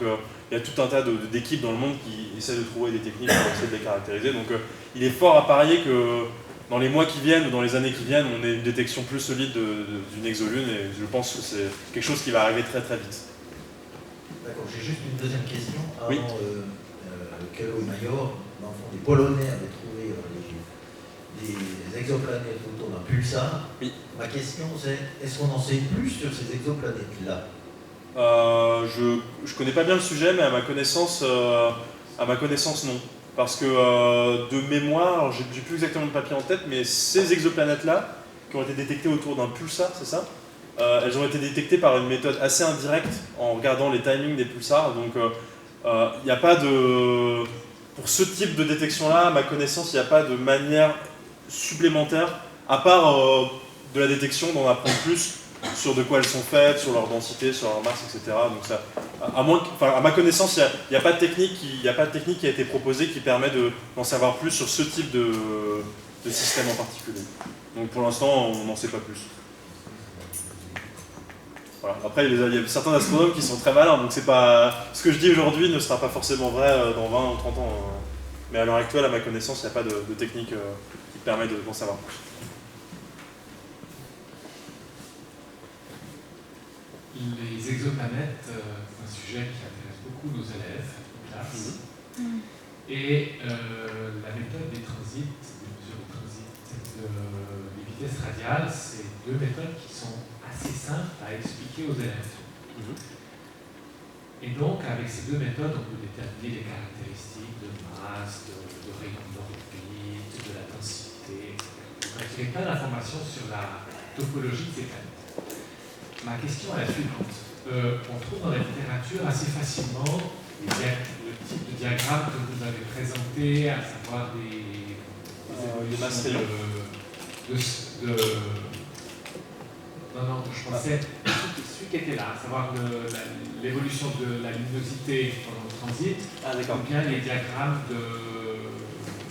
il y a tout un tas d'équipes dans le monde qui essaient de trouver des techniques pour essayer de les caractériser. Donc il est fort à parier que dans les mois qui viennent ou dans les années qui viennent, on ait une détection plus solide d'une exolune, et je pense que c'est quelque chose qui va arriver très très vite. D'accord, j'ai juste une deuxième question. Avant Oui. Kelo et Major, dans le fond, les Polonais avaient trouvé des exoplanètes autour d'un pulsar. Oui. Ma question c'est, est-ce qu'on en sait plus sur ces exoplanètes-là? Je connais pas bien le sujet, mais à ma connaissance non. Parce que de mémoire, alors j'ai plus exactement le papier en tête, mais ces exoplanètes-là, qui ont été détectées autour d'un pulsar, c'est ça? Elles ont été détectées par une méthode assez indirecte en regardant les timings des pulsars. Donc il n'y a pas de... Pour ce type de détection-là, à ma connaissance, il n'y a pas de manière supplémentaire, à part de la détection, d'en apprendre plus sur de quoi elles sont faites, sur leur densité, sur leur masse, etc. Donc ça, à ma connaissance, il n'y a pas de technique qui a été proposée qui permet d'en savoir plus sur ce type de système en particulier. Donc pour l'instant, on n'en sait pas plus. Voilà. Après, il y a certains astronomes qui sont très malins, donc c'est pas... ce que je dis aujourd'hui ne sera pas forcément vrai dans 20 ou 30 ans. Mais à l'heure actuelle, à ma connaissance, il n'y a pas de technique qui permet d'en savoir plus. Les exoplanètes, c'est un sujet qui intéresse beaucoup nos élèves en classe. Et la méthode des transits, des mesures de transit, des vitesses radiales, c'est deux méthodes qui sont assez simples à expliquer aux élèves. Et donc, avec ces deux méthodes, on peut déterminer les caractéristiques de masse, de rayon d'orbite, de la densité, etc. On a tiré plein d'informations sur la topologie de ces planètes. Ma question est la suivante. On trouve dans la littérature assez facilement le type de diagramme que vous avez présenté, à savoir des évolutions Non, je pensais celui qui était là, à savoir l'évolution de la luminosité pendant le transit, ou bien les diagrammes de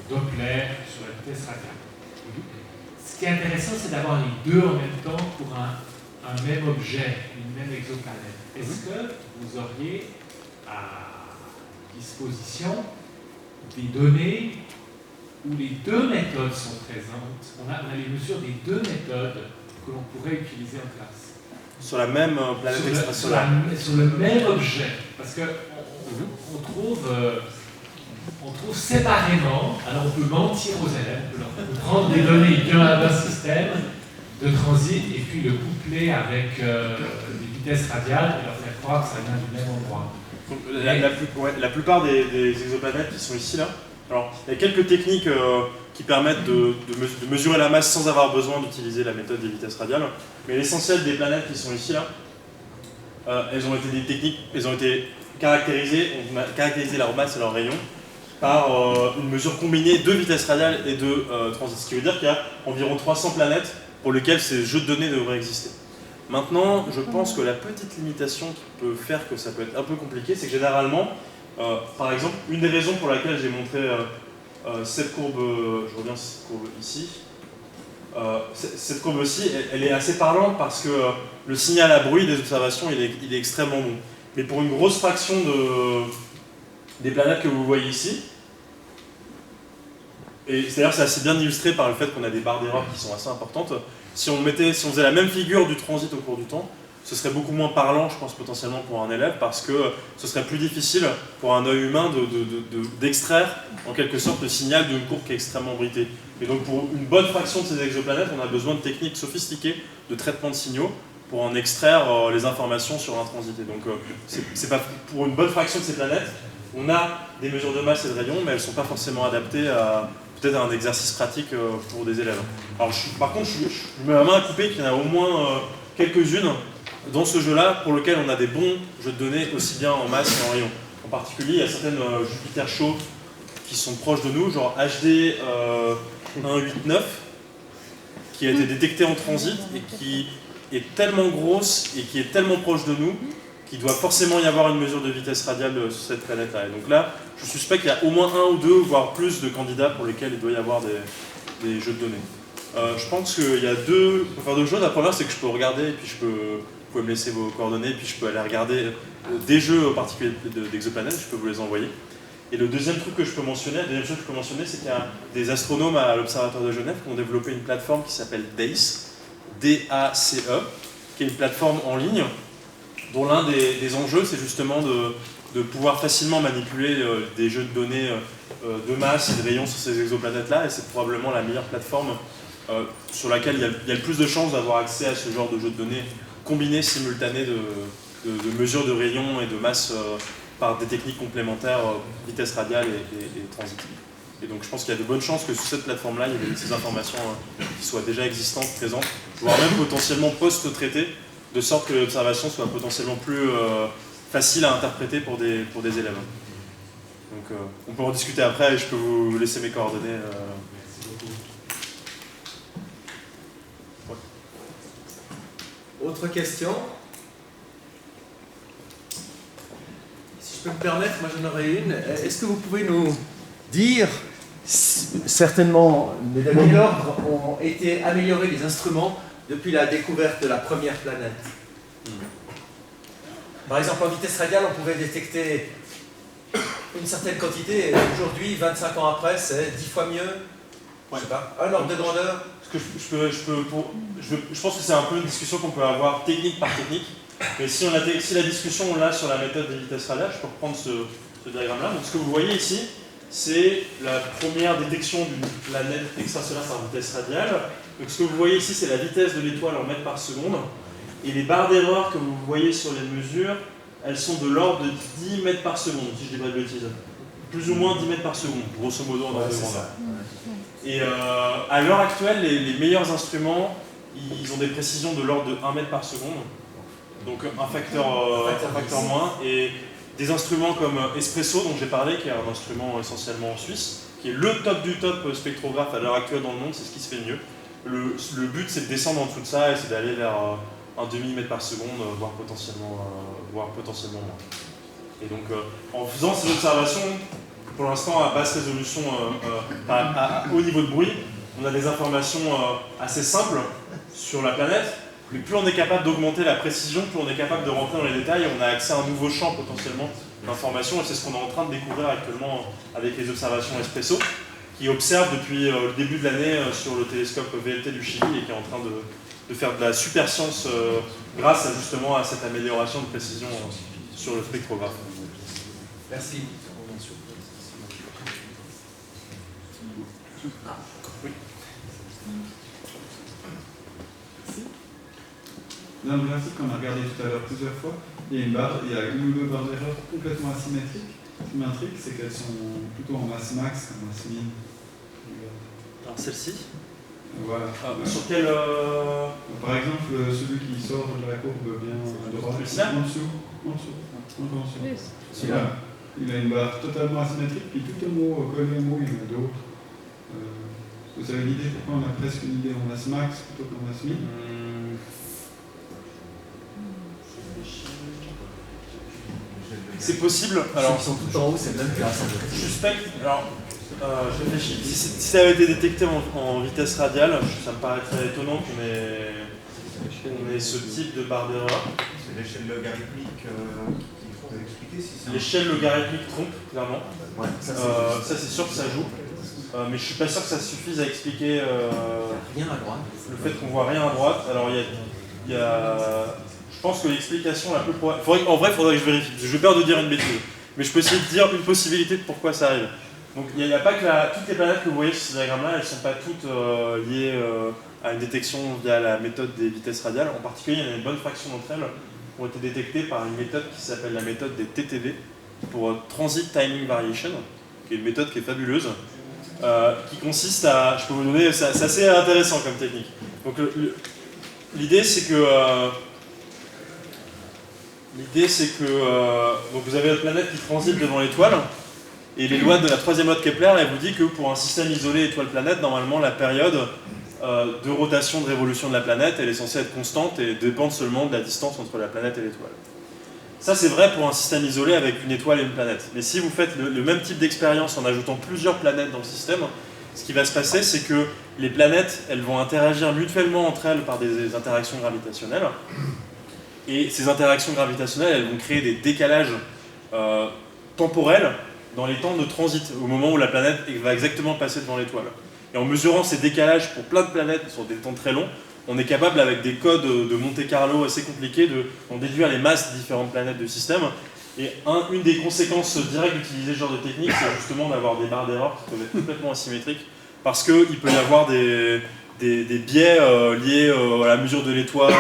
Doppler sur la vitesse radiale. Ce qui est intéressant, c'est d'avoir les deux en même temps pour un même objet, une même exoplanète. Est-ce que vous auriez à disposition des données où les deux méthodes sont présentes? On a les mesures des deux méthodes que l'on pourrait utiliser en classe. Sur la même planète extrasolaire. Sur le même objet. Parce qu'on trouve séparément, alors on peut mentir aux élèves, on peut prendre des données d'un système de transit et puis le coupler avec des vitesses radiales et leur faire croire que ça vient du même endroit. La plupart des exoplanètes qui sont ici, là, alors il y a quelques techniques qui permettent de mesurer la masse sans avoir besoin d'utiliser la méthode des vitesses radiales, mais l'essentiel des planètes qui sont ici, là, elles ont été caractérisées, on a caractérisé leur masse et leur rayon par une mesure combinée de vitesse radiale et de transit, ce qui veut dire qu'il y a environ 300 planètes pour lesquels ces jeux de données devraient exister. Maintenant, je pense que la petite limitation qui peut faire que ça peut être un peu compliqué, c'est que généralement, par exemple, une des raisons pour laquelle j'ai montré cette courbe, je reviens sur cette courbe ici, cette courbe-ci, elle est assez parlante parce que le signal à bruit des observations, il est extrêmement bon. Mais pour une grosse fraction des planètes que vous voyez ici, et c'est-à-dire c'est assez bien illustré par le fait qu'on a des barres d'erreur qui sont assez importantes. Si on faisait la même figure du transit au cours du temps, ce serait beaucoup moins parlant, je pense, potentiellement pour un élève, parce que ce serait plus difficile pour un œil humain d'extraire, en quelque sorte, le signal d'une courbe qui est extrêmement bruitée. Et donc pour une bonne fraction de ces exoplanètes, on a besoin de techniques sophistiquées de traitement de signaux pour en extraire les informations sur un transit. Et donc c'est pas pour une bonne fraction de ces planètes, on a des mesures de masse et de rayon, mais elles ne sont pas forcément adaptées à peut-être un exercice pratique pour des élèves. Alors, par contre, je mets la main à couper qu'il y en a au moins quelques-unes dans ce jeu-là pour lequel on a des bons jeux de données aussi bien en masse qu'en rayon. En particulier, il y a certaines Jupiter chauds qui sont proches de nous, genre HD 189, qui a été détectée en transit et qui est tellement grosse et qui est tellement proche de nous qu'il doit forcément y avoir une mesure de vitesse radiale sur cette planète-là. Et donc là, je suspecte qu'il y a au moins un ou deux, voire plus de candidats pour lesquels il doit y avoir des jeux de données. Je pense qu'il y a on peut faire deux choses. La première, c'est que je peux regarder et puis je peux pouvez me laisser vos coordonnées, puis je peux aller regarder des jeux en particulier d'exoplanètes, je peux vous les envoyer. Et le deuxième truc que je peux mentionner, c'est qu'il y a des astronomes à l'Observatoire de Genève qui ont développé une plateforme qui s'appelle DACE, D-A-C-E, qui est une plateforme en ligne, dont l'un des enjeux, c'est justement de pouvoir facilement manipuler des jeux de données de masse et de rayons sur ces exoplanètes-là, et c'est probablement la meilleure plateforme sur laquelle il y a le plus de chances d'avoir accès à ce genre de jeux de données combinés, simultanés de mesures de rayons et de masse par des techniques complémentaires, vitesse radiale et transit. Et donc je pense qu'il y a de bonnes chances que sur cette plateforme-là, il y ait ces informations qui soient déjà existantes, présentes, voire même potentiellement post-traitées, de sorte que l'observation soit potentiellement plus facile à interpréter pour des élèves. Donc on peut en discuter après et je peux vous laisser mes coordonnées. Ouais. Autre question? Si je peux me permettre, moi j'en aurais une. Est-ce que vous pouvez nous dire, certainement, mais dans quel ordre ont été améliorés les instruments depuis la découverte de la première planète? Par exemple, en vitesse radiale, on pouvait détecter une certaine quantité, et aujourd'hui, 25 ans après, c'est 10 fois mieux. Je sais pas, un ordre de grandeur. Je pense que c'est un peu une discussion qu'on peut avoir technique par technique. Mais si la discussion on l'a sur la méthode des vitesses radiales, je peux reprendre ce diagramme-là. Donc ce que vous voyez ici, c'est la première détection d'une planète extrasolaire par vitesse radiale. Donc ce que vous voyez ici, c'est la vitesse de l'étoile en mètres par seconde. Et les barres d'erreur que vous voyez sur les mesures, elles sont de l'ordre de 10 mètres par seconde, si je dis pas de bêtises. Plus ou moins 10 mètres par seconde, grosso modo, en ordre de grandeur. Et à l'heure actuelle, les meilleurs instruments, ils ont des précisions de l'ordre de 1 mètre par seconde. Donc un facteur moins. Et des instruments comme Espresso, dont j'ai parlé, qui est un instrument essentiellement en Suisse, qui est le top du top spectrographe à l'heure actuelle dans le monde, c'est ce qui se fait mieux. Le but, c'est de descendre en dessous de ça et c'est d'aller vers un demi-mètre par seconde, voire potentiellement moins. Et donc, en faisant ces observations, pour l'instant à basse résolution, à haut niveau de bruit, on a des informations assez simples sur la planète, mais plus on est capable d'augmenter la précision, plus on est capable de rentrer dans les détails, on a accès à un nouveau champ potentiellement d'informations, et c'est ce qu'on est en train de découvrir actuellement avec les observations Espresso, qui observent depuis le début de l'année sur le télescope VLT du Chili et qui est en train de faire de la super science grâce justement à cette amélioration de précision sur le spectrographe. Merci. Oui. Dans le graphique qu'on a regardé tout à l'heure plusieurs fois, il y a une ou deux barres d'erreur complètement asymétriques. Symétriques, c'est qu'elles sont plutôt en masse max qu'en masse min. Alors celle-ci voilà. Sur quel Par exemple, celui qui sort de la courbe bien à droite, en dessous. Celui-là, il a une barre totalement asymétrique, puis tout au mot, collé au mot, il y en a d'autres. Vous avez une idée pourquoi on a presque une idée en masse max plutôt qu'en masse min? C'est possible. Alors, ceux qui sont tout en haut, c'est le même classe. Je suspecte. Alors, je réfléchis. Si ça avait été détecté en vitesse radiale, ça me paraîtrait étonnant qu'on ait ce type de barre d'erreur. C'est l'échelle logarithmique qu'il faut expliquer si c'est. L'échelle logarithmique trompe, clairement. Ouais, ça c'est sûr que ça joue. Mais je suis pas sûr que ça suffise à expliquer rien à droite. Le fait qu'on voit rien à droite. Alors il y a je pense que l'explication la plus probable. En vrai, il faudrait que je vérifie. J'ai peur de dire une bêtise. Mais je peux essayer de dire une possibilité de pourquoi ça arrive. Donc il n'y a pas que toutes les planètes que vous voyez sur ces diagrammes-là, elles ne sont pas toutes liées à une détection via la méthode des vitesses radiales. En particulier, il y en a une bonne fraction d'entre elles qui ont été détectées par une méthode qui s'appelle la méthode des TTV, pour Transit Timing Variation, qui est une méthode qui est fabuleuse, qui consiste à... Je peux vous donner... C'est assez intéressant comme technique. Donc l'idée, c'est que... donc vous avez votre planète qui transite devant l'étoile, et les lois de la troisième loi de Kepler, elle vous dit que pour un système isolé étoile-planète, normalement la période de rotation de révolution de la planète, elle est censée être constante et dépendre seulement de la distance entre la planète et l'étoile. Ça c'est vrai pour un système isolé avec une étoile et une planète. Mais si vous faites le même type d'expérience en ajoutant plusieurs planètes dans le système, ce qui va se passer, c'est que les planètes, elles vont interagir mutuellement entre elles par des interactions gravitationnelles. Et ces interactions gravitationnelles, elles vont créer des décalages temporels dans les temps de transit, au moment où la planète va exactement passer devant l'étoile. Et en mesurant ces décalages pour plein de planètes sur des temps très longs, on est capable, avec des codes de Monte Carlo assez compliqués, d'en déduire les masses de différentes planètes du système. Et une des conséquences directes d'utiliser ce genre de technique, c'est justement d'avoir des barres d'erreur qui peuvent être complètement asymétriques, parce qu'il peut y avoir des biais liés à la mesure de l'étoile,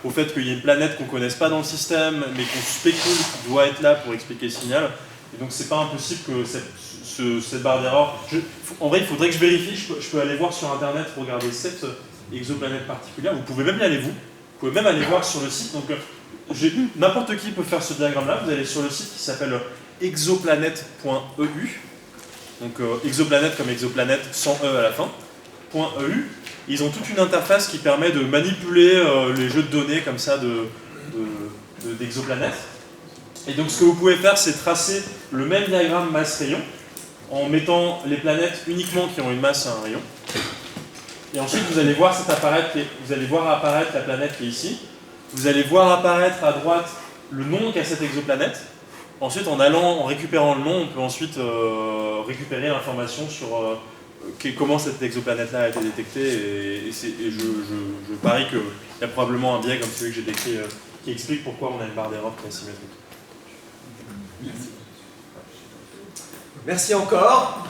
au fait qu'il y ait une planète qu'on ne connaisse pas dans le système, mais qu'on spécule qui doit être là pour expliquer le signal. Et donc c'est pas impossible que cette barre d'erreur... En vrai, il faudrait que je vérifie, je peux aller voir sur internet, regarder cette exoplanète particulière, vous pouvez même y aller vous pouvez même aller voir sur le site. Donc n'importe qui peut faire ce diagramme-là, vous allez sur le site qui s'appelle exoplanète.eu, donc exoplanète comme exoplanète sans E à la fin, .eu. Ils ont toute une interface qui permet de manipuler les jeux de données comme ça d'exoplanètes. Et donc ce que vous pouvez faire, c'est tracer le même diagramme masse-rayon en mettant les planètes uniquement qui ont une masse et un rayon. Et ensuite, vous allez voir apparaître la planète qui est ici. Vous allez voir apparaître à droite le nom qu'a cette exoplanète. Ensuite, en récupérant le nom, on peut ensuite récupérer l'information sur comment cette exoplanète-là a été détectée. Et je parie qu'il y a probablement un biais comme celui que j'ai décrit qui explique pourquoi on a une barre d'erreur qui est asymétrique. Merci encore.